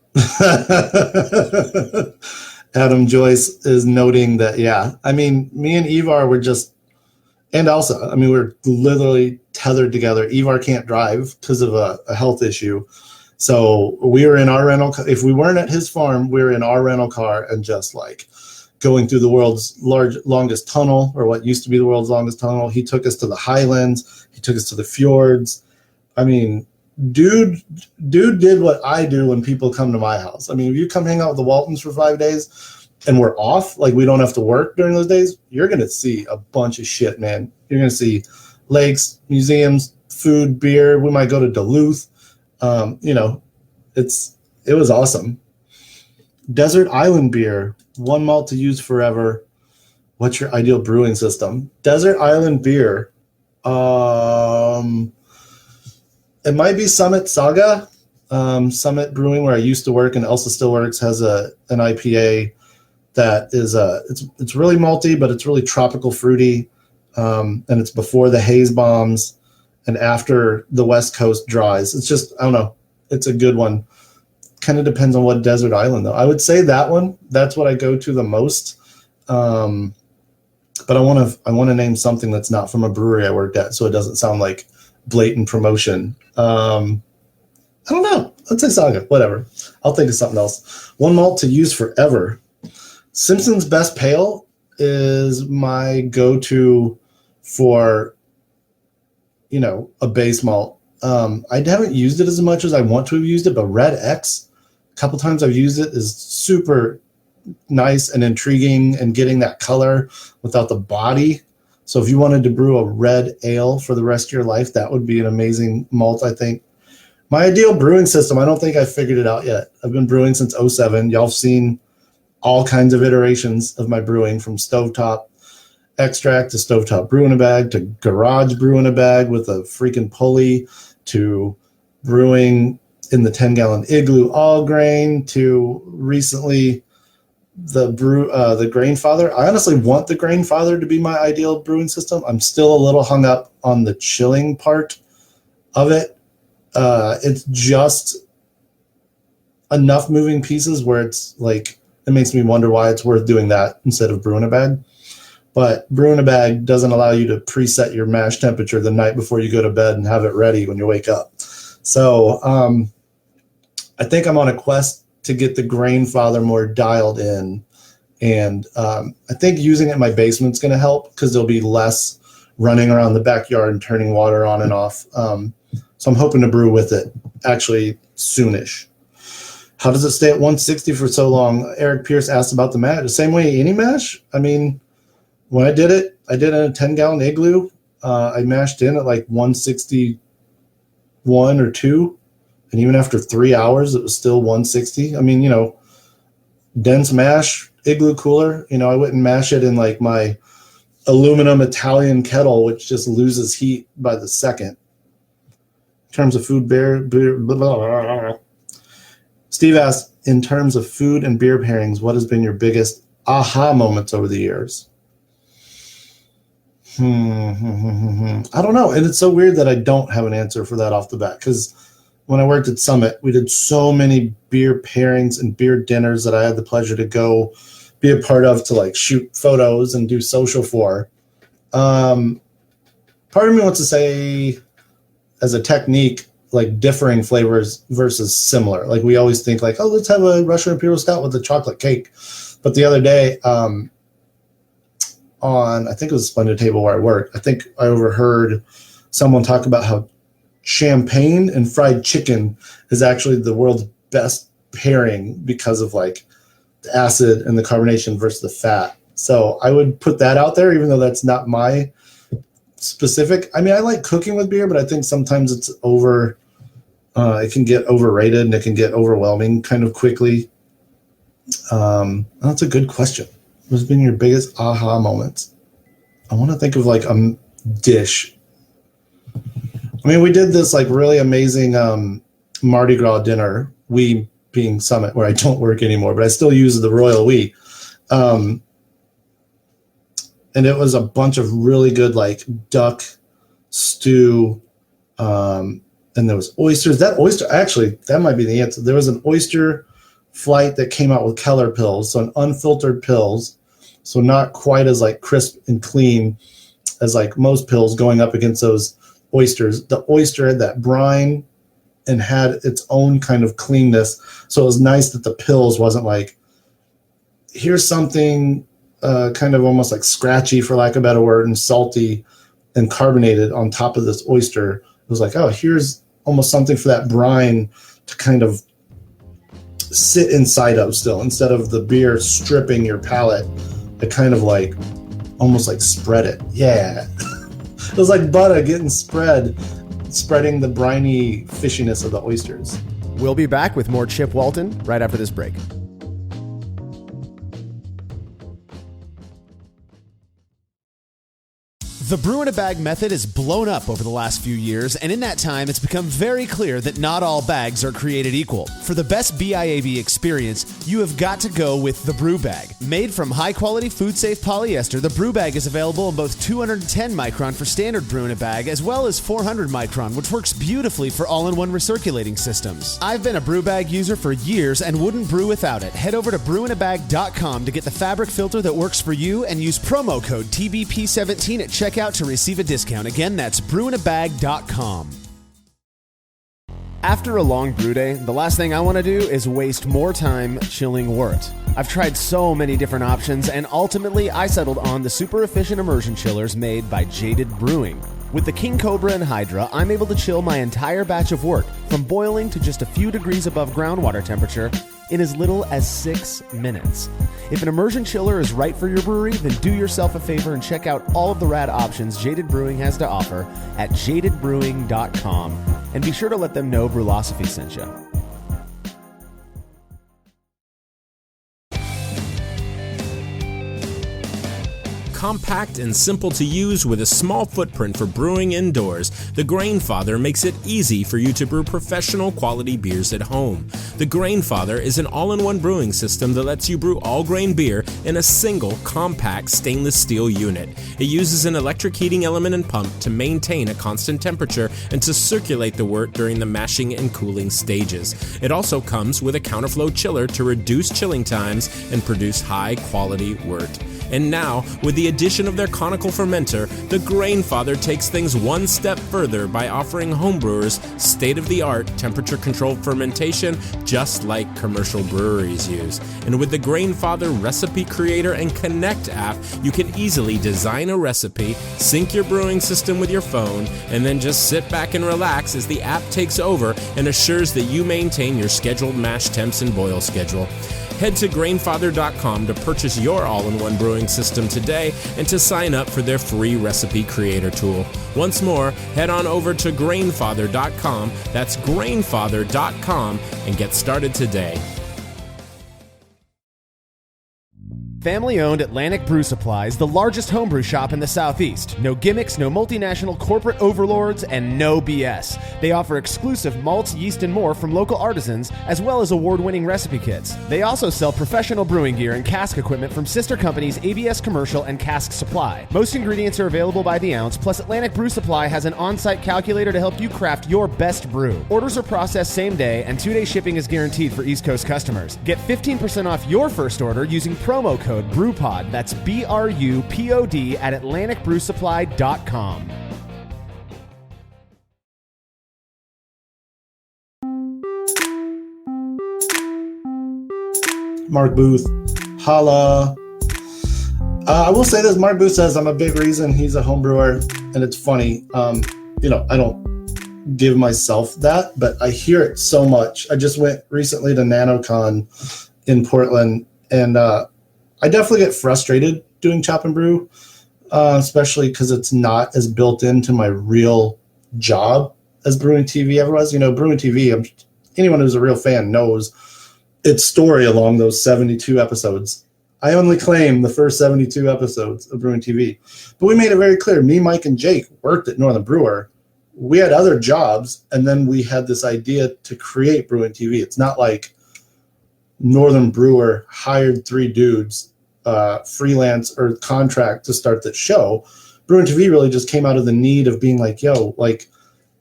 Adam Joyce is noting that, yeah, I mean, me and Ivar were just, and Elsa, I mean, we're literally tethered together. Ivar can't drive because of a health issue. So we were in our rental car. If we weren't at his farm, we were in our rental car and just like going through the world's longest tunnel, or what used to be the world's longest tunnel. He took us to the highlands. He took us to the fjords. I mean, dude did what I do when people come to my house. I mean, if you come hang out with the Waltons for 5 days and we're off, like we don't have to work during those days, you're going to see a bunch of shit, man. You're going to see lakes, museums, food, beer. We might go to Duluth. You know, it was awesome. Desert Island beer, 1 malt to use forever. What's your ideal brewing system? Desert Island beer. It might be Summit Saga. Summit Brewing, where I used to work and Elsa still works, has an IPA that is it's really malty, but it's really tropical fruity. And it's before the haze bombs and after the West Coast dries. It's just, I don't know. It's a good one. Kind of depends on what desert island, though. I would say that one. That's what I go to the most. But I want to name something that's not from a brewery I worked at, so it doesn't sound like blatant promotion. I don't know. Let's say Saga. Whatever. I'll think of something else. 1 malt to use forever. Simpson's Best Pale is my go-to for, you know, a base malt. I haven't used it as much as I want to have used it, but Red X, a couple times I've used it, is super nice and intriguing and getting that color without the body. So if you wanted to brew a red ale for the rest of your life, that would be an amazing malt, I think. My ideal brewing system, I don't think I figured it out yet. I've been brewing since 2007. Y'all have seen all kinds of iterations of my brewing, from stovetop extract to stovetop brew in a bag to garage brew in a bag with a freaking pulley to brewing in the 10-gallon igloo all grain to recently the Grainfather. I honestly want the Grainfather to be my ideal brewing system. I'm still a little hung up on the chilling part of it. It's just enough moving pieces where it's like, it makes me wonder why it's worth doing that instead of brew in a bag. But brew in a bag doesn't allow you to preset your mash temperature the night before you go to bed and have it ready when you wake up. So I think I'm on a quest to get the Grainfather more dialed in. And I think using it in my basement's going to help, because there'll be less running around the backyard and turning water on and off. So I'm hoping to brew with it actually soonish. How does it stay at 160 for so long? Eric Pierce asked about the mash. The same way any mash. I mean, when I did it in a 10-gallon igloo. I mashed in at like 161 or 2. And even after 3 hours, it was still 160. I mean, you know, dense mash, igloo cooler. You know, I wouldn't mash it in like my aluminum Italian kettle, which just loses heat by the second. In terms of food, beer, blah, blah, blah. Steve asked, in terms of food and beer pairings, what has been your biggest aha moments over the years? I don't know. And it's so weird that I don't have an answer for that off the bat, because when I worked at Summit, we did so many beer pairings and beer dinners that I had the pleasure to go be a part of, to like shoot photos and do social for. Part of me wants to say, as a technique, like differing flavors versus similar. Like we always think like, oh, let's have a Russian Imperial Stout with a chocolate cake. But the other day, on, I think it was a Splendid Table where I worked, I think I overheard someone talk about how champagne and fried chicken is actually the world's best pairing because of like the acid and the carbonation versus the fat. So I would put that out there, even though that's not my specific. I mean, I like cooking with beer, but I think sometimes it's it can get overrated and it can get overwhelming kind of quickly. That's a good question. What's been your biggest aha moments? I want to think of like a dish. I mean, we did this like really amazing Mardi Gras dinner, we being Summit, where I don't work anymore, but I still use the royal we. And it was a bunch of really good like duck stew, and there was oysters. That oyster, actually, that might be the answer. There was an oyster flight that came out with Keller pills, so an unfiltered pills, so not quite as like crisp and clean as like most pills going up against those oysters. The oyster had that brine and had its own kind of cleanness, so it was nice that the pills wasn't like, here's something kind of almost like scratchy, for lack of a better word, and salty and carbonated on top of this oyster. It was like, oh, here's almost something for that brine to kind of sit inside of still, instead of the beer stripping your palate. It kind of like almost like spread it. Yeah. It was like butter getting spreading the briny fishiness of the oysters. We'll be back with more Chip Walton right after this break. The brew in a bag method has blown up over the last few years, and in that time, it's become very clear that not all bags are created equal. For the best BIAB experience, you have got to go with the Brew Bag. Made from high-quality, food-safe polyester, the Brew Bag is available in both 210 micron for standard brew in a bag, as well as 400 micron, which works beautifully for all-in-one recirculating systems. I've been a Brew Bag user for years and wouldn't brew without it. Head over to brewinabag.com to get the fabric filter that works for you, and use promo code TBP17 at checkout to receive a discount. Again, that's brewinabag.com. After a long brew day, the last thing I want to do is waste more time chilling wort. I've tried so many different options, and ultimately I settled on the super efficient immersion chillers made by Jaded Brewing. With the King Cobra and Hydra, I'm able to chill my entire batch of wort from boiling to just a few degrees above groundwater temperature in as little as 6 minutes. If an immersion chiller is right for your brewery, then do yourself a favor and check out all of the rad options Jaded Brewing has to offer at jadedbrewing.com, and be sure to let them know Brülosophy sent you. Compact and simple to use with a small footprint for brewing indoors, the Grainfather makes it easy for you to brew professional quality beers at home. The Grainfather is an all-in-one brewing system that lets you brew all grain beer in a single compact stainless steel unit. It uses an electric heating element and pump to maintain a constant temperature and to circulate the wort during the mashing and cooling stages. It also comes with a counterflow chiller to reduce chilling times and produce high quality wort. And now, with the addition of their conical fermenter, the Grainfather takes things one step further by offering homebrewers state-of-the-art temperature-controlled fermentation just like commercial breweries use. And with the Grainfather Recipe Creator and Connect app, you can easily design a recipe, sync your brewing system with your phone, and then just sit back and relax as the app takes over and assures that you maintain your scheduled mash temps and boil schedule. Head to Grainfather.com to purchase your all-in-one brewing system today and to sign up for their free recipe creator tool. Once more, head on over to Grainfather.com, that's Grainfather.com, and get started today. Family-owned Atlantic Brew Supply is the largest homebrew shop in the Southeast. No gimmicks, no multinational corporate overlords, and no BS. They offer exclusive malts, yeast, and more from local artisans, as well as award-winning recipe kits. They also sell professional brewing gear and cask equipment from sister companies ABS Commercial and Cask Supply. Most ingredients are available by the ounce, plus Atlantic Brew Supply has an on-site calculator to help you craft your best brew. Orders are processed same day, and 2-day shipping is guaranteed for East Coast customers. Get 15% off your first order using promo code BREWPOD. That's BRUPOD at AtlanticBrewSupply.com. Mark Booth, holla. I will say this, Mark Booth says I'm a big reason he's a home brewer, and it's funny. I don't give myself that, but I hear it so much. I just went recently to NanoCon in Portland, and I definitely get frustrated doing Chop and Brew, especially because it's not as built into my real job as Brewing TV ever was. Brewing TV, anyone who's a real fan knows its story along those 72 episodes. I only claim the first 72 episodes of Brewing TV. But we made it very clear, me, Mike, and Jake worked at Northern Brewer. We had other jobs, and then we had this idea to create Brewing TV. It's not like Northern Brewer hired 3 dudes, freelance or contract to start that show. Brewing TV really just came out of the need of being like,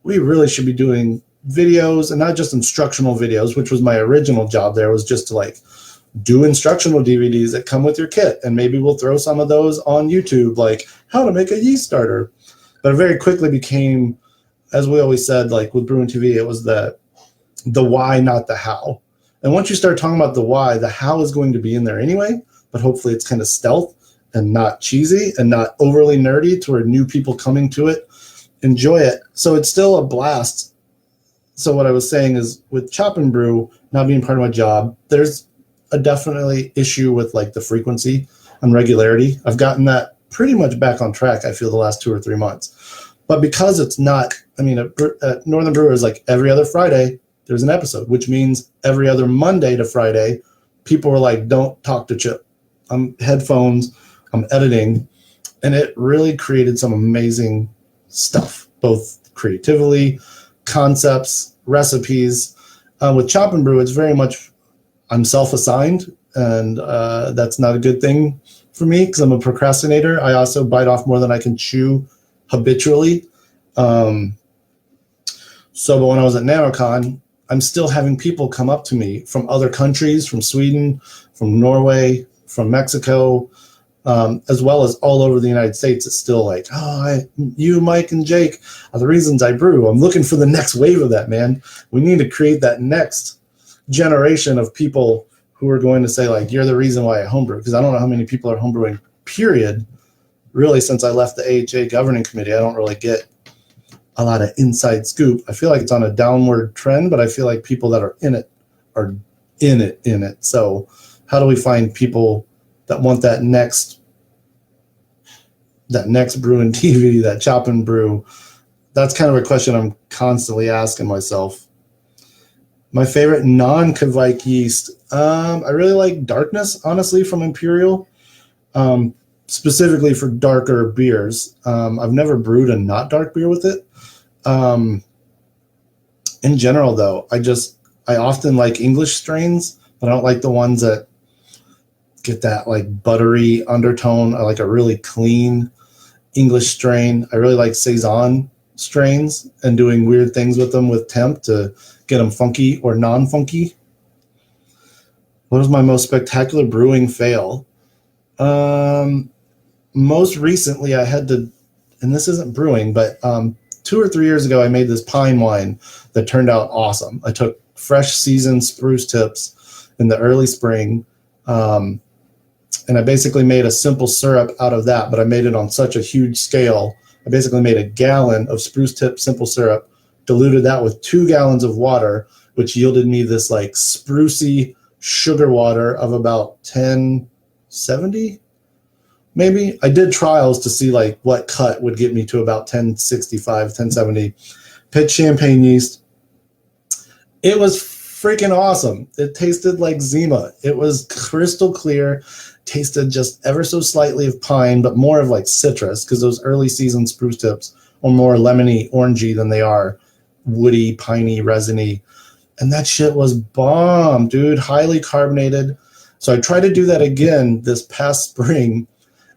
we really should be doing videos, and not just instructional videos, which was my original job there, was just to do instructional DVDs that come with your kit, and maybe we'll throw some of those on YouTube, like how to make a yeast starter. But it very quickly became, as we always said, with Brewing TV, it was the why, not the how. And once you start talking about the why, the how is going to be in there anyway, but hopefully it's kind of stealth and not cheesy and not overly nerdy to where new people coming to it enjoy it. So it's still a blast. So what I was saying is, with Chop and Brew not being part of my job, there's a definitely issue with the frequency and regularity. I've gotten that pretty much back on track, I feel, the last 2 or 3 months. But because it's not, at Northern Brewer is every other Friday, there's an episode, which means every other Monday to Friday, people were like, don't talk to Chip. I'm headphones, I'm editing. And it really created some amazing stuff, both creatively, concepts, recipes. With Chop and Brew, it's very much, I'm self-assigned, and that's not a good thing for me because I'm a procrastinator. I also bite off more than I can chew habitually. But when I was at NanoCon, I'm still having people come up to me from other countries, from Sweden, from Norway, from Mexico, as well as all over the United States. It's still you, Mike, and Jake are the reasons I brew. I'm looking for the next wave of that, man. We need to create that next generation of people who are going to say, you're the reason why I homebrew. Because I don't know how many people are homebrewing, period. Really, since I left the AHA governing committee, I don't really get a lot of inside scoop. I feel like it's on a downward trend, but I feel like people that are in it are in it. So how do we find people that want that next Brewing TV, that Chop and Brew? That's kind of a question I'm constantly asking myself. My favorite non-Kvike yeast, I really like Darkness, honestly, from Imperial, specifically for darker beers. I've never brewed a not dark beer with it. In general, though, I often like English strains, but I don't like the ones that get that buttery undertone. I like a really clean English strain. I really like Saison strains and doing weird things with them with temp to get them funky or non-funky. What was my most spectacular brewing fail? Most recently I had to, and this isn't brewing, but 2 or 3 years ago I made this pine wine that turned out awesome. I took fresh seasoned spruce tips in the early spring, and I basically made a simple syrup out of that, but I made it on such a huge scale. I basically made a gallon of spruce tip simple syrup, diluted that with 2 gallons of water, which yielded me this sprucey sugar water of about 1070, maybe. I did trials to see what cut would get me to about 1065, 1070. Pitch champagne yeast. It was freaking awesome. It tasted like Zima. It was crystal clear, tasted just ever so slightly of pine, but more of like citrus, because those early season spruce tips are more lemony, orangey than they are woody, piney, resiny. And that shit was bomb, dude. Highly carbonated. So I tried to do that again this past spring,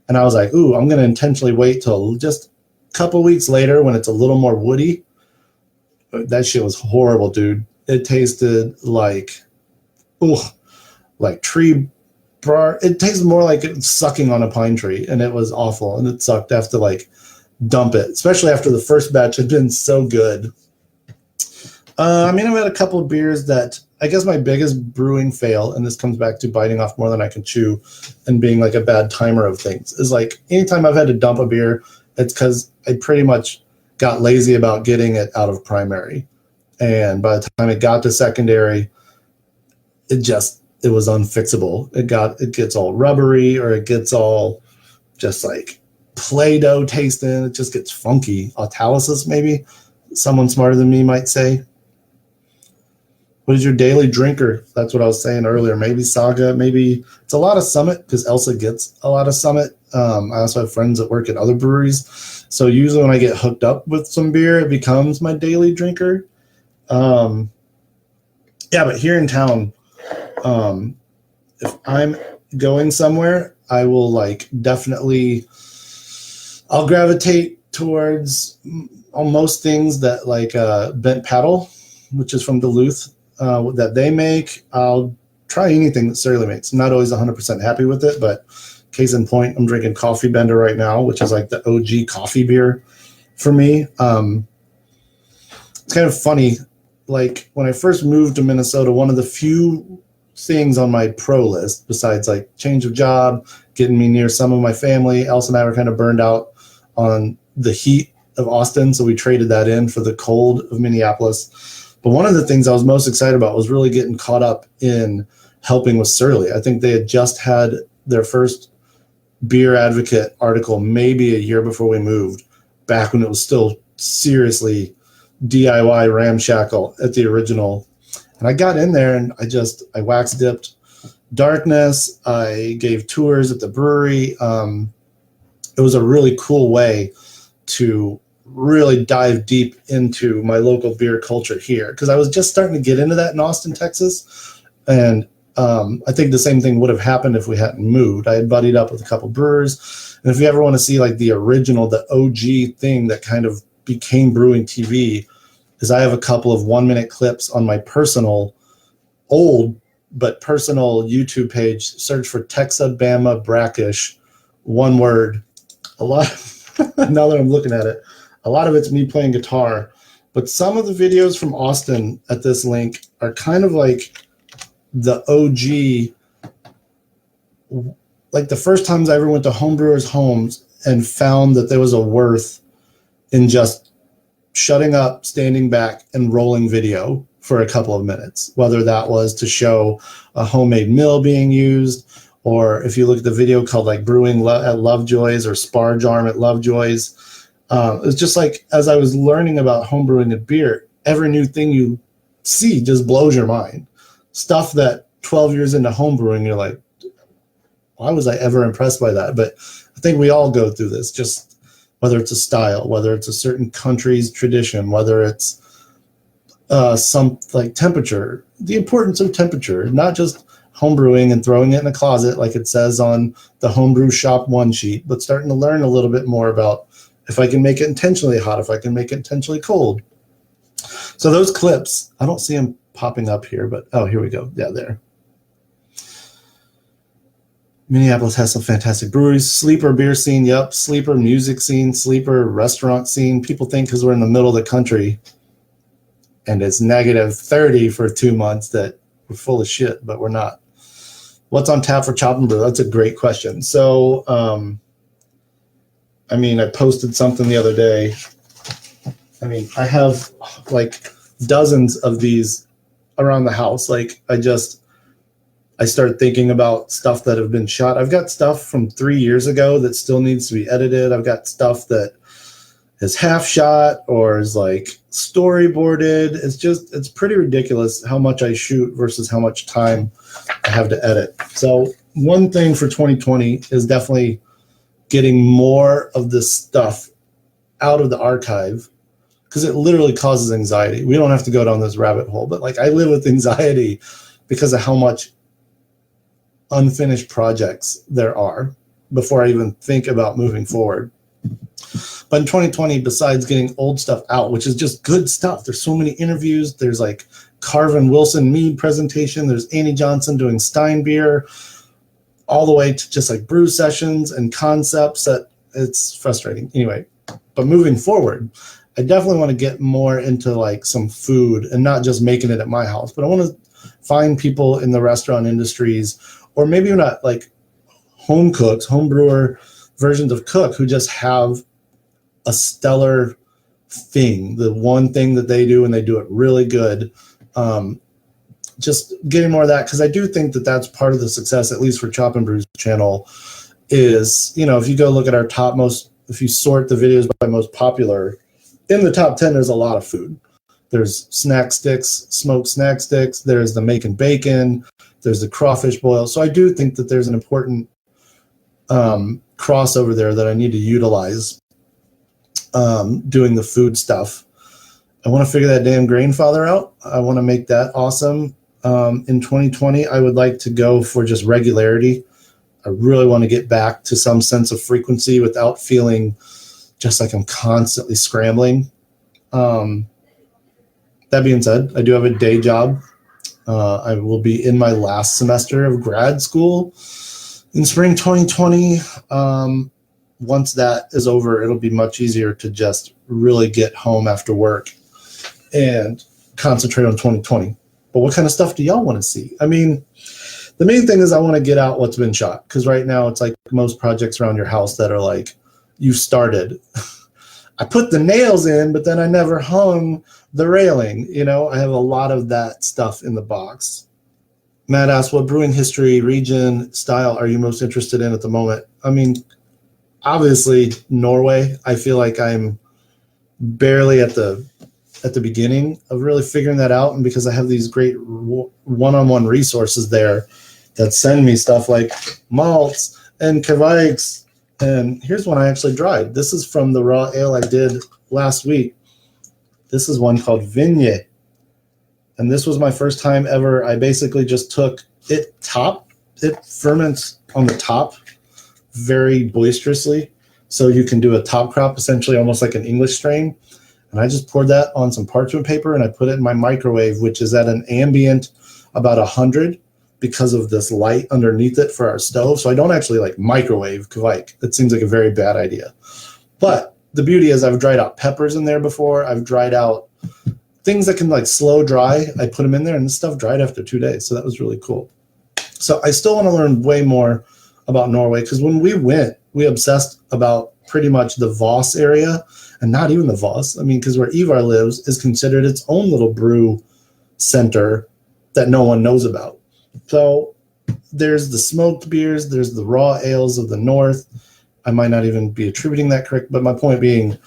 and I was like, ooh, I'm going to intentionally wait till just a couple weeks later when it's a little more woody. That shit was horrible, dude. It tasted like, ooh, like tree bar. It tasted more like sucking on a pine tree, and it was awful, and it sucked to have to like dump it, especially after the first batch had been so good. I've had a couple of beers that I guess my biggest brewing fail, and this comes back to biting off more than I can chew and being like a bad timer of things, is like anytime I've had to dump a beer, it's because I pretty much got lazy about getting it out of primary. And by the time it got to secondary, it was unfixable. It gets all rubbery, or it gets all just like Play-Doh tasting. It just gets funky. Autolysis, maybe someone smarter than me might say. What is your daily drinker? That's what I was saying earlier. Maybe Saga, maybe it's a lot of Summit, because Elsa gets a lot of Summit. I also have friends that work at other breweries. So usually when I get hooked up with some beer, it becomes my daily drinker. But here in town, if I'm going somewhere, I will I'll gravitate towards most things that like Bent Paddle, which is from Duluth, that they make. I'll try anything that Surly makes. I'm not always 100% happy with it, but case in point, I'm drinking Coffee Bender right now, which is like the OG coffee beer for me. It's kind of funny. Like when I first moved to Minnesota, one of the few things on my pro list, besides like change of job, getting me near some of my family, Elsa and I were kind of burned out on the heat of Austin, so we traded that in for the cold of Minneapolis. But one of the things I was most excited about was really getting caught up in helping with Surly. I think they had just had their first Beer Advocate article maybe a year before we moved, back when it was still seriously DIY ramshackle at the original. And I got in there and I wax dipped Darkness. I gave tours at the brewery. It was a really cool way to really dive deep into my local beer culture here, because I was just starting to get into that in Austin, Texas. And I think the same thing would have happened if we hadn't moved. I had buddied up with a couple brewers. And if you ever want to see like the original, the OG thing that kind of became Brewing TV, is I have a couple of 1-minute clips on my personal YouTube page. Search for Texabama Brackish, one word. A lot, now that I'm looking at it, a lot of it's me playing guitar, but some of the videos from Austin at this link are kind of like the OG, like the first times I ever went to homebrewers' homes and found that there was a worth in just shutting up, standing back, and rolling video for a couple of minutes, whether that was to show a homemade mill being used, or if you look at the video called like Brewing at Lovejoy's or Spar Jarm at Lovejoy's. It's just like, as I was learning about homebrewing and beer, every new thing you see just blows your mind. Stuff that 12 years into homebrewing, you're like, why was I ever impressed by that? But I think we all go through this, just whether it's a style, whether it's a certain country's tradition, whether it's some like temperature, the importance of temperature, not just homebrewing and throwing it in a closet like it says on the homebrew shop one sheet, but starting to learn a little bit more about if I can make it intentionally hot, if I can make it intentionally cold. So those clips, I don't see them popping up here, but oh, here we go. Yeah, there. Minneapolis has some fantastic breweries. Sleeper beer scene, yep. Sleeper music scene, sleeper restaurant scene. People think because we're in the middle of the country and it's -30 for 2 months that we're full of shit, but we're not. What's on tap for Chop and Brew? That's a great question. So, I posted something the other day. I have like dozens of these around the house. Like I start thinking about stuff that have been shot. I've got stuff from 3 years ago that still needs to be edited. I've got stuff that is half shot or is like storyboarded. It's pretty ridiculous how much I shoot versus how much time I have to edit. So one thing for 2020 is definitely getting more of this stuff out of the archive, because it literally causes anxiety. We don't have to go down this rabbit hole, but like I live with anxiety because of how much unfinished projects there are before I even think about moving forward. But in 2020, besides getting old stuff out, which is just good stuff, there's so many interviews. There's like Carvin Wilson Mead presentation. There's Annie Johnson doing Stein beer, all the way to just like brew sessions and concepts that it's frustrating. Anyway, but moving forward, I definitely want to get more into like some food and not just making it at my house, but I want to find people in the restaurant industries, or maybe not like home cooks, home brewer versions of cook who just have a stellar thing, the one thing that they do and they do it really good. Just getting more of that, because I do think that that's part of the success, at least for Chop and Brew's channel, is, you know, if you go look at our top most, if you sort the videos by most popular, in the top 10, there's a lot of food. There's snack sticks, smoked snack sticks. There's the making bacon. There's the crawfish boil. So I do think that there's an important crossover there that I need to utilize doing the food stuff. I want to figure that damn Grainfather out. I want to make that awesome. In 2020, I would like to go for just regularity. I really want to get back to some sense of frequency without feeling just like I'm constantly scrambling. That being said, I do have a day job. I will be in my last semester of grad school in spring 2020. Once that is over, it'll be much easier to just really get home after work and concentrate on 2020. But what kind of stuff do y'all want to see? I mean, the main thing is I want to get out what's been shot, because right now it's like most projects around your house that are like, you started. I put the nails in, but then I never hung the railing. You know, I have a lot of that stuff in the box. Matt asked, what brewing history, region, style are you most interested in at the moment? I mean, obviously Norway. I feel like I'm barely at the beginning of really figuring that out, and because I have these great one-on-one resources there that send me stuff like malts and kveiks. And here's one I actually dried. This is from the raw ale I did last week. This is one called Vigne. And this was my first time ever. I basically just took it ferments on the top very boisterously. So you can do a top crop, essentially almost like an English strain. And I just poured that on some parchment paper and I put it in my microwave, which is at an ambient about 100 because of this light underneath it for our stove. So I don't actually like microwave kveik. That seems like a very bad idea. But the beauty is I've dried out peppers in there before. I've dried out things that can like slow dry. I put them in there and this stuff dried after 2 days. So that was really cool. So I still want to learn way more about Norway, because when we went, we obsessed about pretty much the Voss area, and not even the Voss. I mean, because where Ivar lives is considered its own little brew center that no one knows about. So there's the smoked beers, there's the raw ales of the north. I might not even be attributing that correct, but my point being,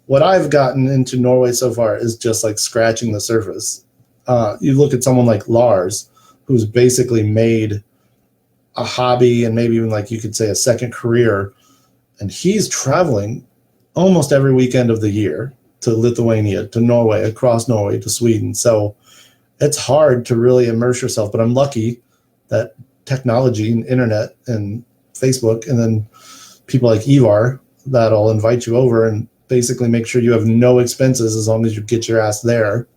what I've gotten into Norway so far is just like scratching the surface. You look at someone like Lars, who's basically made a hobby and maybe even like you could say a second career, and he's traveling almost every weekend of the year to Lithuania, to Norway, across Norway, to Sweden. So it's hard to really immerse yourself, but I'm lucky that technology and internet and Facebook and then people like Ivar that'll invite you over and basically make sure you have no expenses as long as you get your ass there.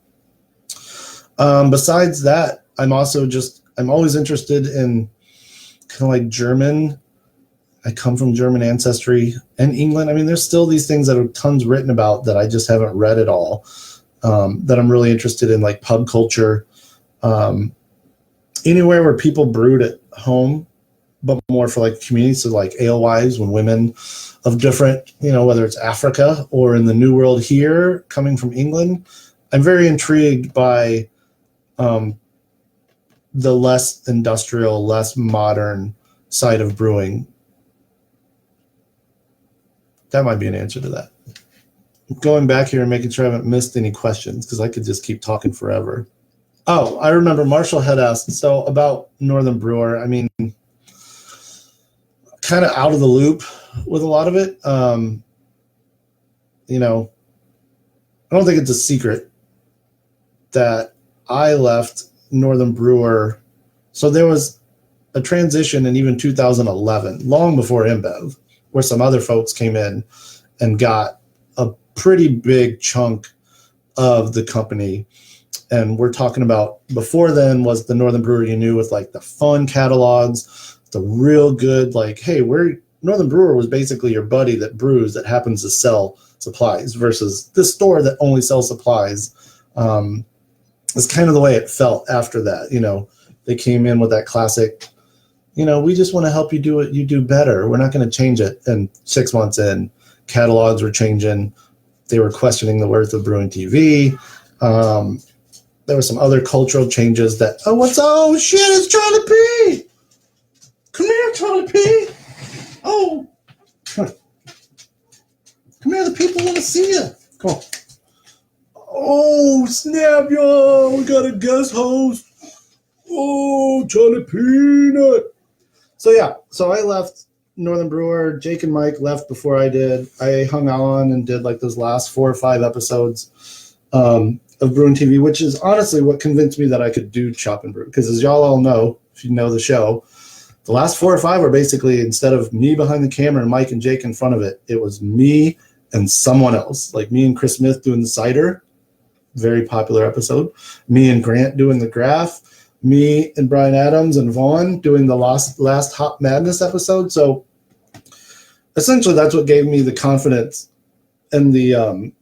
Besides that, I'm always interested in kind of like German. I come from German ancestry and England. I mean, there's still these things that are tons written about that I just haven't read at all, that I'm really interested in, like pub culture, anywhere where people brewed at home, but more for like communities, so like alewives, when women of different, you know, whether it's Africa or in the New World here, coming from England. I'm very intrigued by the less industrial, less modern side of brewing. That might be an answer to that. Going back here and making sure I haven't missed any questions, because I could just keep talking forever. Oh, I remember Marshall had asked, so about Northern Brewer, I mean, kind of out of the loop with a lot of it. You know, I don't think it's a secret that I left Northern Brewer. So there was a transition in even 2011, long before InBev, where some other folks came in and got a pretty big chunk of the company. And we're talking about, before then was the Northern Brewer you knew, with like the fun catalogs, the real good, like, hey, Northern Brewer was basically your buddy that brews that happens to sell supplies, versus this store that only sells supplies. It's kind of the way it felt after that. You know, they came in with that classic, you know, we just want to help you do what you do better. We're not going to change it. And 6 months in, catalogs were changing. They were questioning the worth of brewing TV. There were some other cultural changes that, oh shit, it's Charlie P. Come here, Charlie P. Oh, come here, the people want to see you. Come on. Oh, snap, y'all. We got a guest host. Oh, Charlie Peanut. So, yeah. So I left Northern Brewer. Jake and Mike left before I did. I hung on and did like those last 4 or 5 episodes of Brewing TV, which is honestly what convinced me that I could do Chop and Brew. Because as y'all all know, if you know the show, the last 4 or 5 are basically, instead of me behind the camera and Mike and Jake in front of it, it was me and someone else. Like me and Chris Smith doing the cider. Very popular episode. Me and Grant doing the graph. Me and Brian Adams and Vaughn doing the last Hop Madness episode. So essentially that's what gave me the confidence and the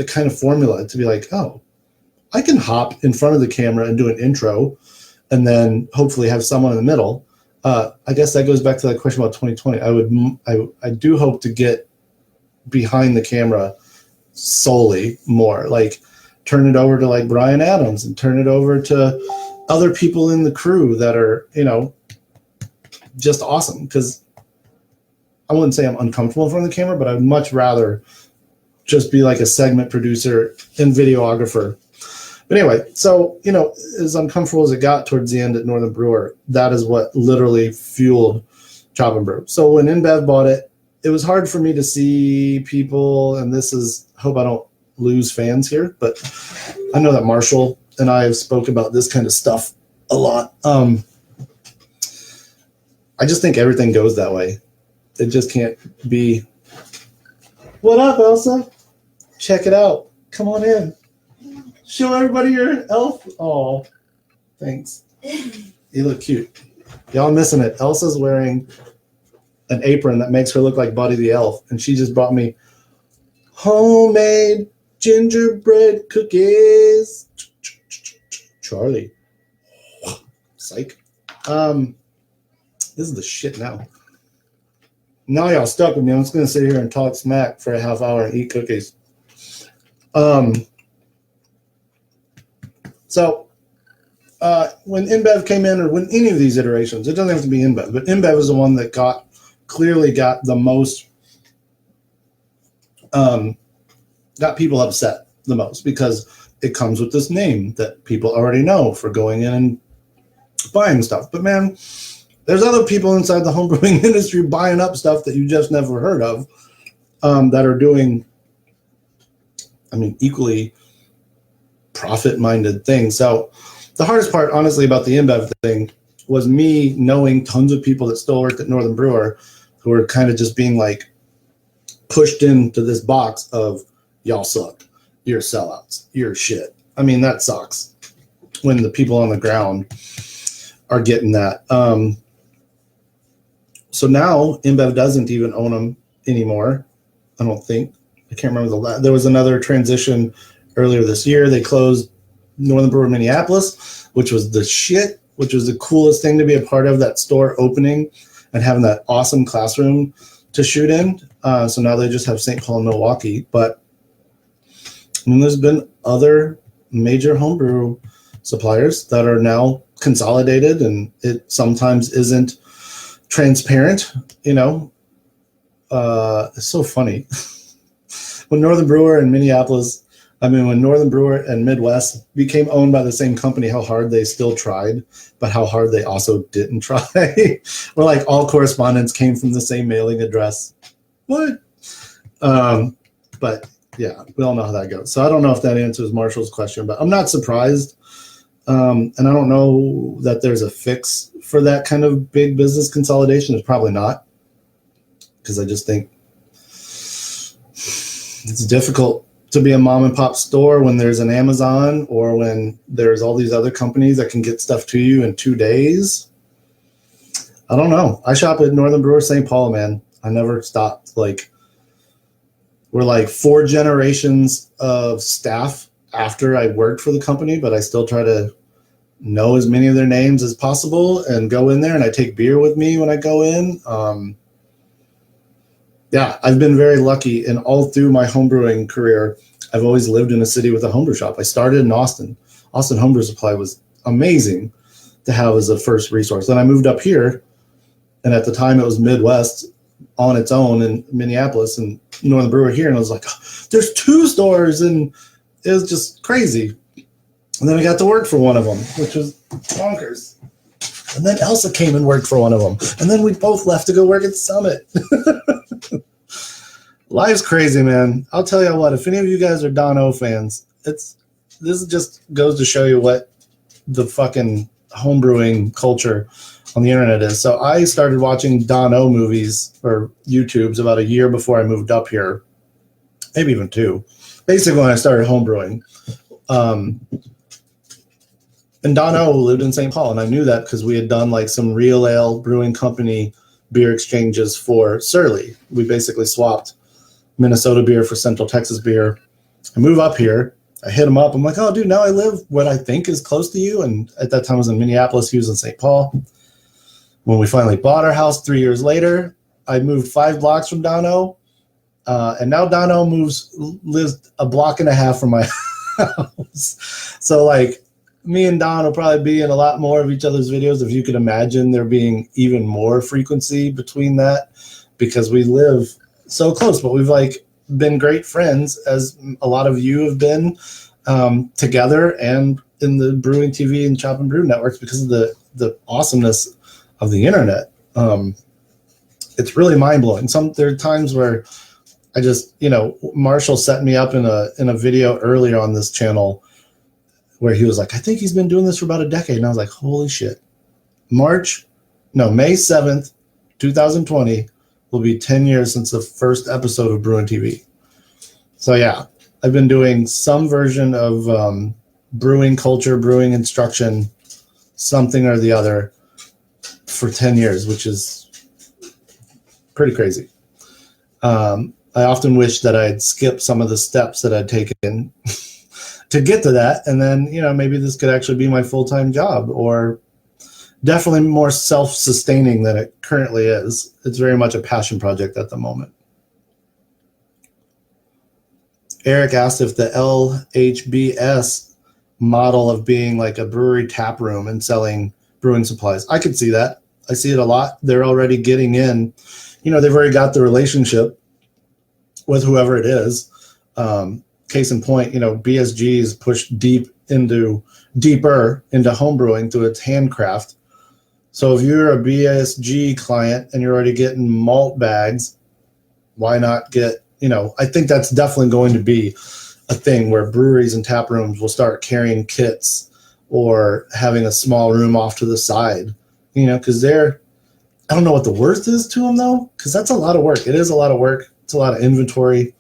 kind of formula to be like, oh, I can hop in front of the camera and do an intro and then hopefully have someone in the middle. I guess that goes back to that question about 2020. I do hope to get behind the camera solely more, like turn it over to like Brian Adams and turn it over to other people in the crew that are, you know, just awesome. Because I wouldn't say I'm uncomfortable in front of the camera, but I'd much rather just be like a segment producer and videographer. But anyway, so, you know, as uncomfortable as it got towards the end at Northern Brewer, that is what literally fueled Chop and Brew. So when InBev bought it, it was hard for me to see people, and this is, hope I don't lose fans here, but I know that Marshall and I have spoke about this kind of stuff a lot. I just think everything goes that way. It just can't be. What up, Elsa? Check it out. Come on in. Show everybody your elf. Oh, thanks. You look cute. Y'all missing it. Elsa's wearing an apron that makes her look like Buddy the Elf, and she just brought me homemade gingerbread cookies. Charlie. Psych. This is the shit now. Now y'all stuck with me. I'm just going to sit here and talk smack for a half hour and eat cookies. So when InBev came in, or when any of these iterations, it doesn't have to be InBev, but InBev is the one that clearly got the most, got people upset the most, because it comes with this name that people already know for going in and buying stuff. But man, there's other people inside the homebrewing industry buying up stuff that you just never heard of, that are doing, I mean, equally profit-minded things. So the hardest part, honestly, about the InBev thing was me knowing tons of people that still worked at Northern Brewer who were kind of just being like pushed into this box of, y'all suck, you're sellouts, you're shit. I mean, that sucks when the people on the ground are getting that. So now InBev doesn't even own them anymore. I don't think. I can't remember there was another transition earlier this year. They closed Northern Brewer Minneapolis, which was the shit, which was the coolest thing to be a part of, that store opening and having that awesome classroom to shoot in. So now they just have St. Paul and Milwaukee. But I mean, there's been other major homebrew suppliers that are now consolidated, and it sometimes isn't transparent, you know. It's so funny. When Northern Brewer in Minneapolis I mean, when Northern Brewer and Midwest became owned by the same company, how hard they still tried, but how hard they also didn't try. Where like all correspondence came from the same mailing address. What? But yeah, we all know how that goes. So I don't know if that answers Marshall's question, but I'm not surprised. And I don't know that there's a fix for that kind of big business consolidation. It's probably not, because I just think it's difficult to be a mom and pop store when there's an Amazon or when there's all these other companies that can get stuff to you in 2 days. I don't know. I shop at Northern Brewer St. Paul, man. I never stopped. Like, we're like 4 generations of staff after I worked for the company, but I still try to know as many of their names as possible and go in there, and I take beer with me when I go in. Yeah, I've been very lucky, and all through my homebrewing career, I've always lived in a city with a homebrew shop. I started in Austin. Austin Homebrew Supply was amazing to have as a first resource. Then I moved up here, and at the time it was Midwest on its own in Minneapolis and Northern Brewer here, and I was like, there's 2 stores, and it was just crazy. And then I got to work for one of them, which was bonkers. And then Elsa came and worked for one of them. And then we both left to go work at Summit. Life's crazy, man. I'll tell you what, if any of you guys are Don O fans, this just goes to show you what the fucking homebrewing culture on the internet is. So I started watching Don O movies or YouTubes about a year before I moved up here, maybe even 2. Basically when I started homebrewing. And Don O lived in St. Paul, and I knew that because we had done like some Real Ale Brewing Company beer exchanges for Surly. We basically swapped Minnesota beer for Central Texas beer. I move up here. I hit him up. I'm like, oh, dude, now I live what I think is close to you. And at that time I was in Minneapolis. He was in St. Paul. When we finally bought our house 3 years later, I moved 5 blocks from Don O. And now Don O lives a block and a half from my house. So like, me and Don will probably be in a lot more of each other's videos if you could imagine there being even more frequency between that, because we live so close, but we've like been great friends, as a lot of you have been, together and in the Brewing TV and Chop and Brew networks because of the awesomeness of the internet. It's really mind-blowing. There are times where I just, Marshall set me up in a video earlier on this channel where he was like, I think he's been doing this for about a decade. And I was like, holy shit. May 7th, 2020 will be 10 years since the first episode of Brewing TV. So yeah, I've been doing some version of brewing culture, brewing instruction, something or the other for 10 years, which is pretty crazy. I often wish that I'd skipped some of the steps that I'd taken to get to that. And then, maybe this could actually be my full-time job, or definitely more self-sustaining than it currently is. It's very much a passion project at the moment. Eric asked if the LHBS model of being like a brewery tap room and selling brewing supplies. I could see that. I see it a lot. They're already getting in. They've already got the relationship with whoever it is. Case in point, BSG is pushed deeper into homebrewing through its handcraft. So if you're a BSG client and you're already getting malt bags, why not get, I think that's definitely going to be a thing where breweries and tap rooms will start carrying kits or having a small room off to the side, because I don't know what the worth is to them though, because that's a lot of work. It is a lot of work. It's a lot of inventory.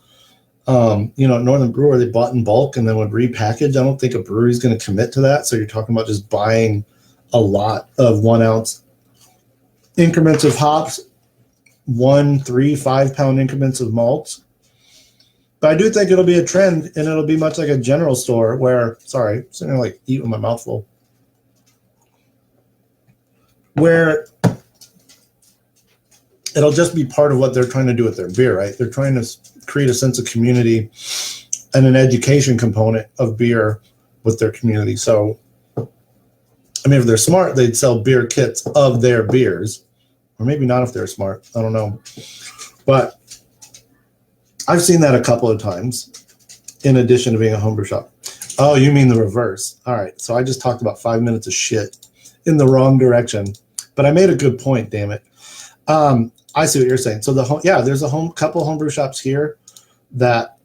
At Northern Brewer, they bought in bulk and then would repackage. I don't think a brewery is going to commit to that. So you're talking about just buying a lot of 1 ounce increments of hops, 1, 3, 5 pound increments of malts. But I do think it'll be a trend, and it'll be much like a general store where, I'm sitting there like eating with my mouth full, where it'll just be part of what they're trying to do with their beer, right? They're trying to create a sense of community and an education component of beer with their community. So, if they're smart, they'd sell beer kits of their beers, or maybe not if they're smart. I don't know. But I've seen that a couple of times. in addition to being a homebrew shop. Oh, you mean the reverse. All right. So I just talked about 5 minutes of shit in the wrong direction, but I made a good point, damn it. I see what you're saying. So there's a couple homebrew shops here that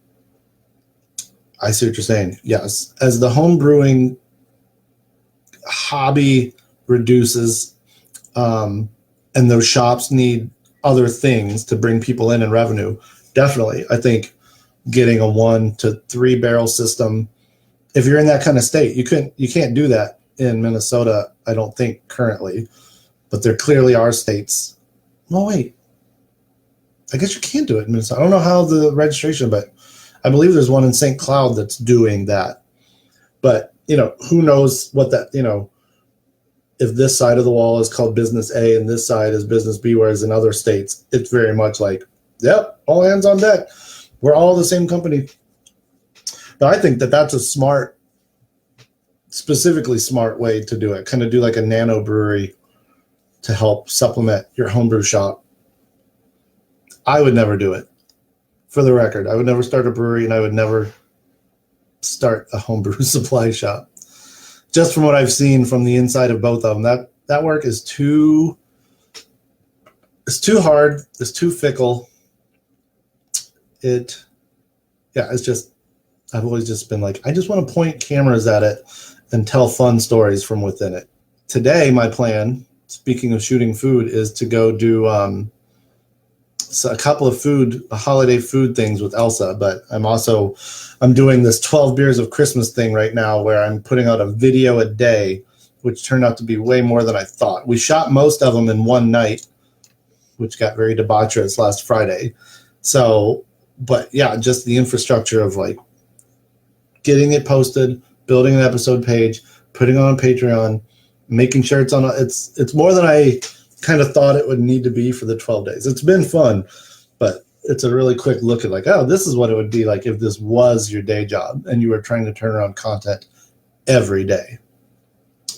I see what you're saying. Yes. As the home brewing hobby reduces, and those shops need other things to bring people in and revenue, definitely. I think getting a 1 to 3 barrel system, if you're in that kind of state, you can't do that in Minnesota, I don't think currently, but there clearly are states. Well, wait, I guess you can do it in Minnesota. I don't know how the registration, but I believe there's one in St. Cloud that's doing that. But, who knows what that, if this side of the wall is called business A and this side is business B, whereas in other states, it's very much like, yep, all hands on deck. We're all the same company. But I think that that's a specifically smart way to do it. Kind of do like a nano brewery to help supplement your homebrew shop. I would never do it. For the record, I would never start a brewery, and I would never start a homebrew supply shop. Just from what I've seen from the inside of both of them, that work is too hard. It's too fickle. It's just, I've always just been like, I just want to point cameras at it and tell fun stories from within it. Today, my plan, speaking of shooting food, is to go do a couple of holiday food things with Elsa, but I'm doing this 12 beers of Christmas thing right now where I'm putting out a video a day, which turned out to be way more than I thought. We shot most of them in one night, which got very debaucherous last Friday. So, but yeah, just the infrastructure of like getting it posted, building an episode page, putting it on Patreon, making sure it's on. It's more than I kind of thought it would need to be for the 12 days. It's been fun, but it's a really quick look at like, oh, this is what it would be like if this was your day job and you were trying to turn around content every day.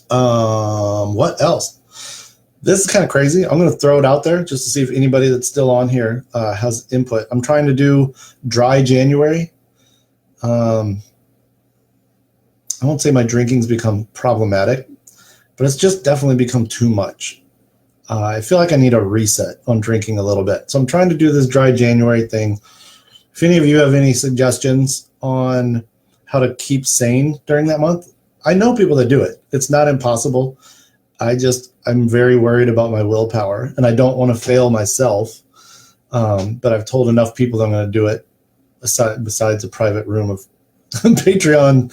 What else? This is kind of crazy. I'm going to throw it out there just to see if anybody that's still on here has input. I'm trying to do dry January. I won't say my drinking's become problematic, but it's just definitely become too much. I feel like I need a reset on drinking a little bit. So I'm trying to do this dry January thing. If any of you have any suggestions on how to keep sane during that month, I know people that do it. It's not impossible. I'm very worried about my willpower, and I don't want to fail myself. But I've told enough people that I'm going to do it besides a private room of Patreon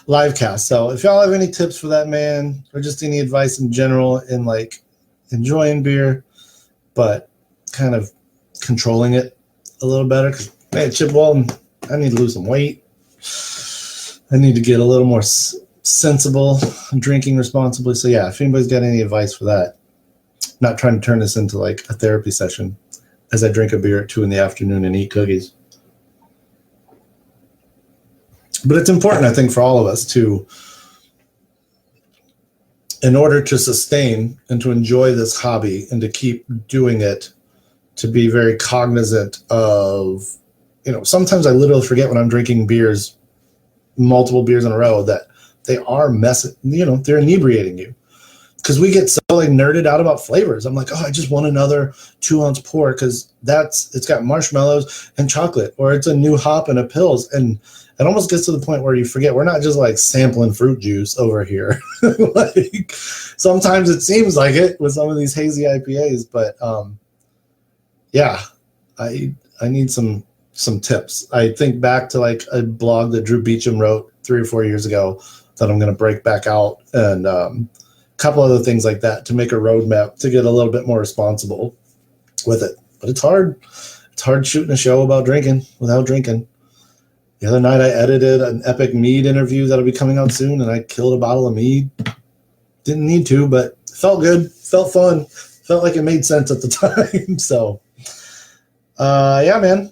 livecast. So if y'all have any tips for that, man, or just any advice in general in like enjoying beer, but kind of controlling it a little better. Because, man, Chip Walton, I need to lose some weight. I need to get a little more sensible, drinking responsibly. So, yeah, if anybody's got any advice for that, I'm not trying to turn this into like a therapy session as I drink a beer at 2 p.m. and eat cookies. But it's important, I think, for all of us to, in order to sustain and to enjoy this hobby and to keep doing it, to be very cognizant of, sometimes I literally forget when I'm drinking beers, multiple beers in a row, that they are they're inebriating you. Because we get so like nerded out about flavors. I'm like, oh, I just want another 2-ounce pour because it's got marshmallows and chocolate, or it's a new hop and a Pils. And it almost gets to the point where you forget we're not just like sampling fruit juice over here. Like sometimes it seems like it with some of these hazy IPAs, but yeah, I need some tips. I think back to like a blog that Drew Beecham wrote 3 or 4 years ago that I'm going to break back out, and a couple other things like that to make a roadmap to get a little bit more responsible with it. But it's hard. It's hard shooting a show about drinking without drinking. The other night I edited an epic mead interview that'll be coming out soon, and I killed a bottle of mead. Didn't need to, but felt good, felt fun, felt like it made sense at the time. So, yeah, man,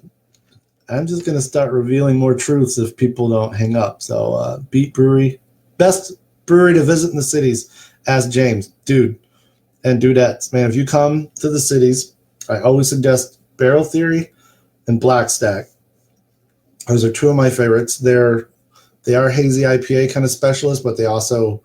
I'm just going to start revealing more truths if people don't hang up. So, Beat Brewery, best brewery to visit in the cities. Ask James, dude, and dudettes. Man, if you come to the cities, I always suggest Barrel Theory and Black Stack. Those are two of my favorites. They are hazy IPA kind of specialists, but they also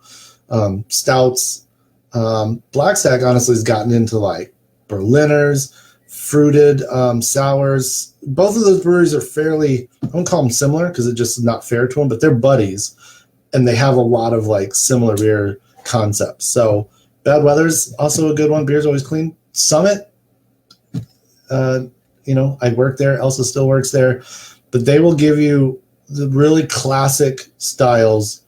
stouts. Black Stack honestly has gotten into like Berliners, fruited sours. Both of those breweries are fairly, I won't call them similar because it's just not fair to them, but they're buddies, and they have a lot of like similar beer concepts. So Bad Weather's also a good one. Beer's always clean. Summit, I work there. Elsa still works there, but they will give you the really classic styles,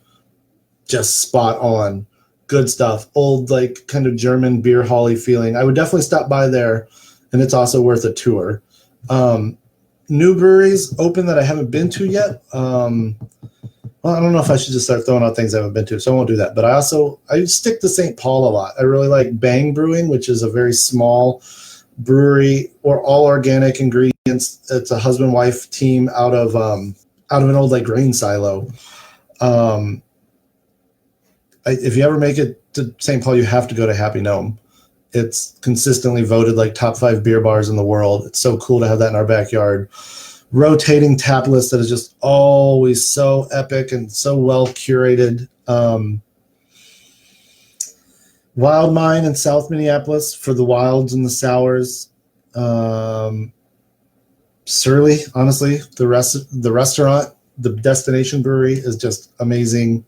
just spot on. Good stuff. Old, like kind of German beer hall-y feeling. I would definitely stop by there, and it's also worth a tour. New breweries open that I haven't been to yet. Well, I don't know if I should just start throwing out things I haven't been to, so I won't do that. But I stick to St. Paul a lot. I really like Bang Brewing, which is a very small brewery or all organic ingredients. It's a husband-wife team out of an old like grain silo. If you ever make it to St. Paul, you have to go to Happy Gnome. It's consistently voted like top 5 beer bars in the world. It's so cool to have that in our backyard. Rotating tap list that is just always so epic and so well curated. Wild Mine in South Minneapolis for the wilds and the sours. Surly, honestly, the restaurant, the destination brewery is just amazing.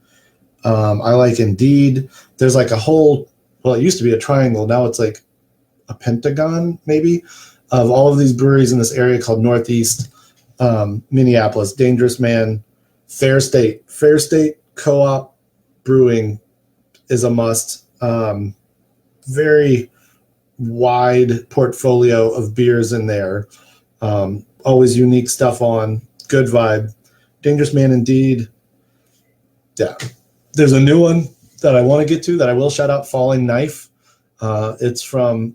I like Indeed. There's like a whole, well, it used to be a triangle. Now it's like a pentagon, maybe, of all of these breweries in this area called Northeast Minneapolis. Dangerous Man, Fair State Co-op Brewing is a must. Very wide portfolio of beers in there. Always unique stuff on. Good vibe. Dangerous Man, Indeed. Yeah. There's a new one that I want to get to that I will shout out, Falling Knife. It's from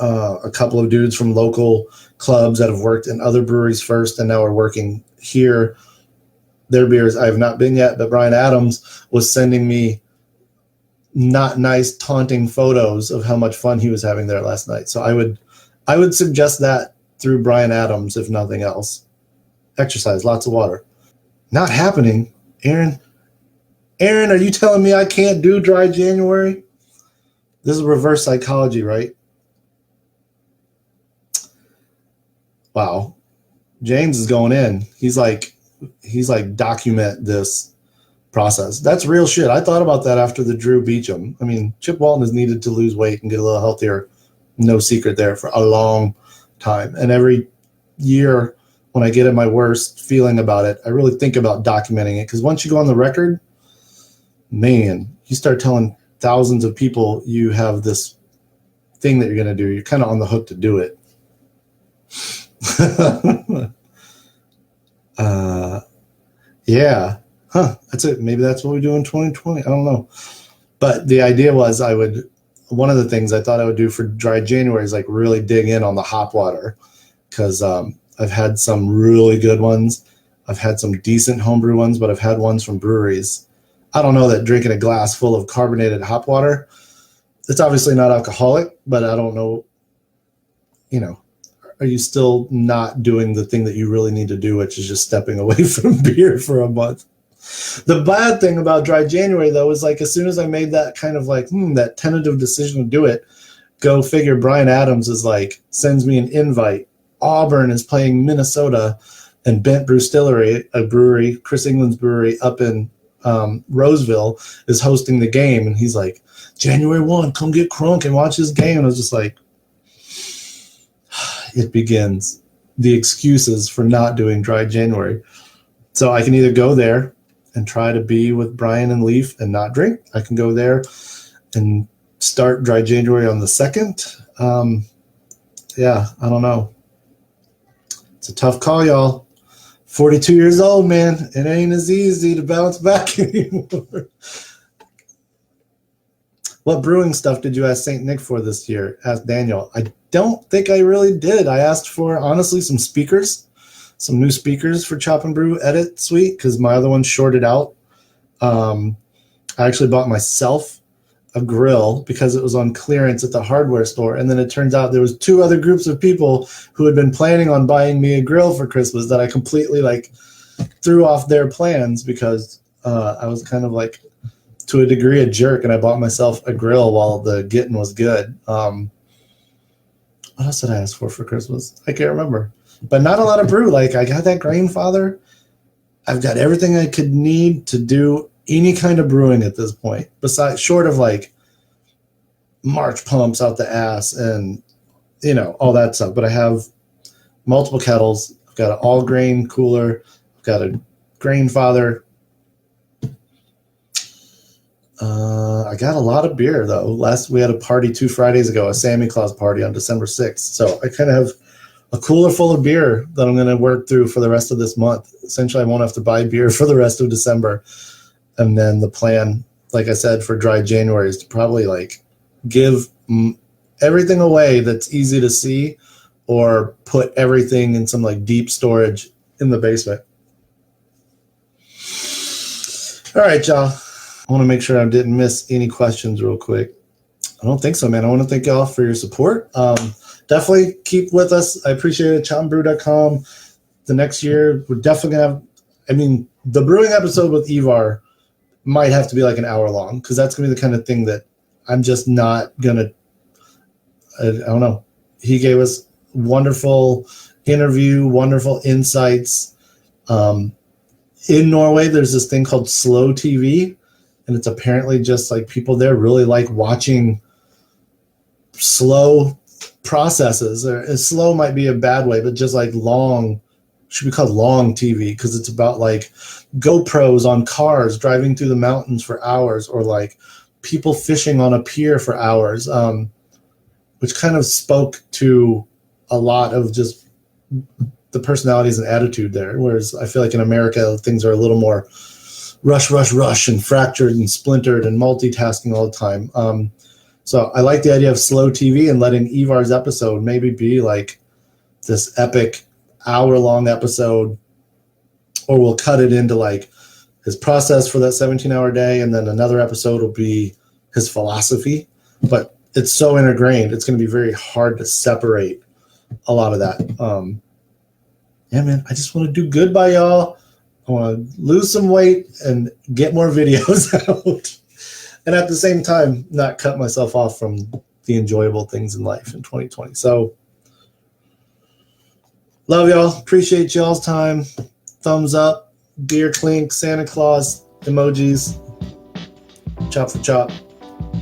a couple of dudes from local clubs that have worked in other breweries first and now are working here. Their beers, I have not been yet, but Brian Adams was sending me not nice, taunting photos of how much fun he was having there last night. So I would suggest that through Brian Adams, if nothing else. Exercise, lots of water. Not happening, Aaron. Aaron, are you telling me I can't do dry January? This is reverse psychology, right? Wow. James is going in. He's like, document this process. That's real shit. I thought about that after the Drew Beecham. I mean, Chip Walton has needed to lose weight and get a little healthier. No secret there for a long time. And every year when I get in my worst feeling about it, I really think about documenting it. Because once you go on the record, man, you start telling thousands of people you have this thing that you're going to do. You're kind of on the hook to do it. Yeah. That's it. Maybe that's what we do in 2020. I don't know. But the idea was one of the things I thought I would do for dry January is like really dig in on the hop water. Because I've had some really good ones. I've had some decent homebrew ones, but I've had ones from breweries. I don't know that drinking a glass full of carbonated hop water, it's obviously not alcoholic, but I don't know, are you still not doing the thing that you really need to do, which is just stepping away from beer for a month? The bad thing about dry January, though, is like as soon as I made that kind of like, that tentative decision to do it, go figure, Brian Adams is like, sends me an invite. Auburn is playing Minnesota, and Bent Brewstillery, a brewery, Chris England's brewery up in Roseville, is hosting the game. And he's like, January 1, come get crunk and watch this game. And I was just like, it begins. The excuses for not doing dry January. So I can either go there and try to be with Brian and Leaf and not drink. I can go there and start dry January on the 2nd. Yeah, I don't know. It's a tough call, y'all. 42 years old, man. It ain't as easy to bounce back anymore. What brewing stuff did you ask St. Nick for this year? Asked Daniel. I don't think I really did. I asked for, honestly, some speakers, some new speakers for Chop and Brew Edit Suite because my other one shorted out. I actually bought myself a grill because it was on clearance at the hardware store. And then it turns out there was 2 other groups of people who had been planning on buying me a grill for Christmas that I completely like threw off their plans because I was kind of like, to a degree, a jerk, and I bought myself a grill while the getting was good. What else did I ask for Christmas? I can't remember. But not a lot of brew. Like, I got that Grainfather. I've got everything I could need to do any kind of brewing at this point, besides short of like March pumps out the ass and, you know, all that stuff. But I have multiple kettles. I've got an all grain cooler. I've got a Grainfather. I got a lot of beer though. We had a party 2 Fridays ago, a Santa Claus party on December 6th. So I kind of have a cooler full of beer that I'm going to work through for the rest of this month. Essentially, I won't have to buy beer for the rest of December. And then the plan, like I said, for dry January is to probably like give everything away that's easy to see or put everything in some like deep storage in the basement. All right, y'all. I want to make sure I didn't miss any questions real quick. I don't think so, man. I want to thank y'all for your support. Definitely keep with us. I appreciate it. ChopandBrew.com. The next year, we're definitely going to have, I mean, the brewing episode with Ivar might have to be like an hour long because that's going to be the kind of thing that I'm just not going to, I don't know. He gave us wonderful interview, wonderful insights. In Norway, there's this thing called slow TV, and it's apparently just like people there really like watching slow processes. Or slow might be a bad way, but just like long, should be called long TV because it's about like GoPros on cars driving through the mountains for hours, or like people fishing on a pier for hours, which kind of spoke to a lot of just the personalities and attitude there. Whereas I feel like in America, things are a little more rush, and fractured and splintered and multitasking all the time. So I like the idea of slow TV and letting Ivar's episode maybe be like this epic hour-long episode, or we'll cut it into like his process for that 17-hour day, and then another episode will be his philosophy. But it's so ingrained, it's going to be very hard to separate a lot of that. Yeah, man, I just want to do good by y'all. I want to lose some weight and get more videos out. And at the same time, not cut myself off from the enjoyable things in life in 2020. So, love y'all. Appreciate y'all's time. Thumbs up, beer clink, Santa Claus emojis, chop for chop,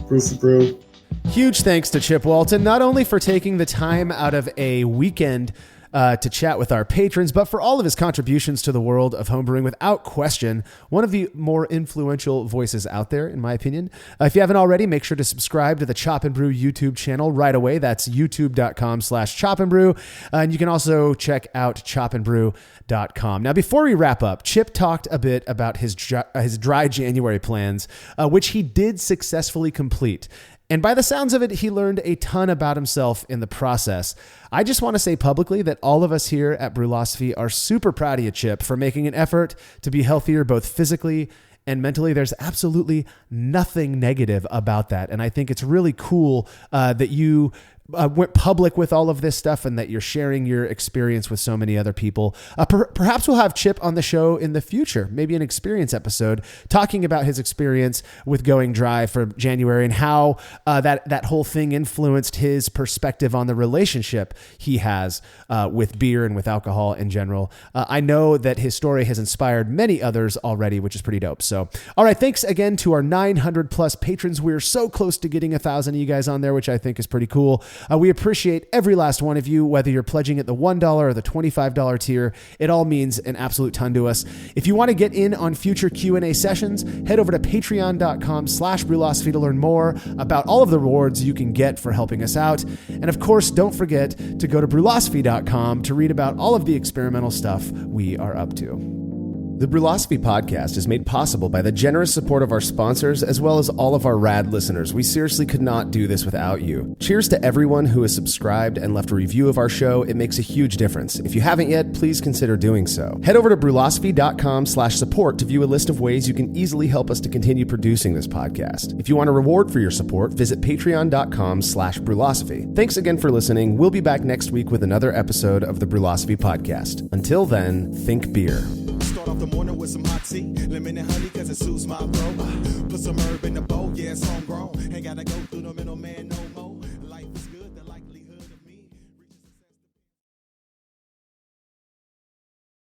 brew for brew. Huge thanks to Chip Walton, not only for taking the time out of a weekend to chat with our patrons, but for all of his contributions to the world of homebrewing. Without question, one of the more influential voices out there, in my opinion. If you haven't already, make sure to subscribe to the Chop and Brew YouTube channel right away. That's youtube.com/chopandbrew. And you can also check out chopandbrew.com. Now, before we wrap up, Chip talked a bit about his dry January plans, which he did successfully complete. And by the sounds of it, he learned a ton about himself in the process. I just want to say publicly that all of us here at Brülosophy are super proud of you, Chip, for making an effort to be healthier both physically and mentally. There's absolutely nothing negative about that. And I think it's really cool that you went public with all of this stuff and that you're sharing your experience with so many other people. Perhaps we'll have Chip on the show in the future, maybe an experience episode, talking about his experience with going dry for January and how that whole thing influenced his perspective on the relationship he has with beer and with alcohol in general. I know that his story has inspired many others already, which is pretty dope. So, all right, thanks again to our 900 plus patrons. We're so close to getting 1,000 of you guys on there, which I think is pretty cool. We appreciate every last one of you, whether you're pledging at the $1 or the $25 tier. It all means an absolute ton to us. If you want to get in on future Q&A sessions, head over to patreon.com/Brülosophy to learn more about all of the rewards you can get for helping us out. And of course, don't forget to go to brülosophy.com to read about all of the experimental stuff we are up to. The Brülosophy Podcast is made possible by the generous support of our sponsors as well as all of our rad listeners. We seriously could not do this without you. Cheers to everyone who has subscribed and left a review of our show. It makes a huge difference. If you haven't yet, please consider doing so. Head over to brülosophy.com/support to view a list of ways you can easily help us to continue producing this podcast. If you want a reward for your support, visit patreon.com/brülosophy. Thanks again for listening. We'll be back next week with another episode of the Brülosophy Podcast. Until then, think beer. Start off the morning with some hot tea, lemon and honey, cause it soothes my throat. Put some herb in the bowl, yeah, it's homegrown. Ain't gotta go through the middleman no more.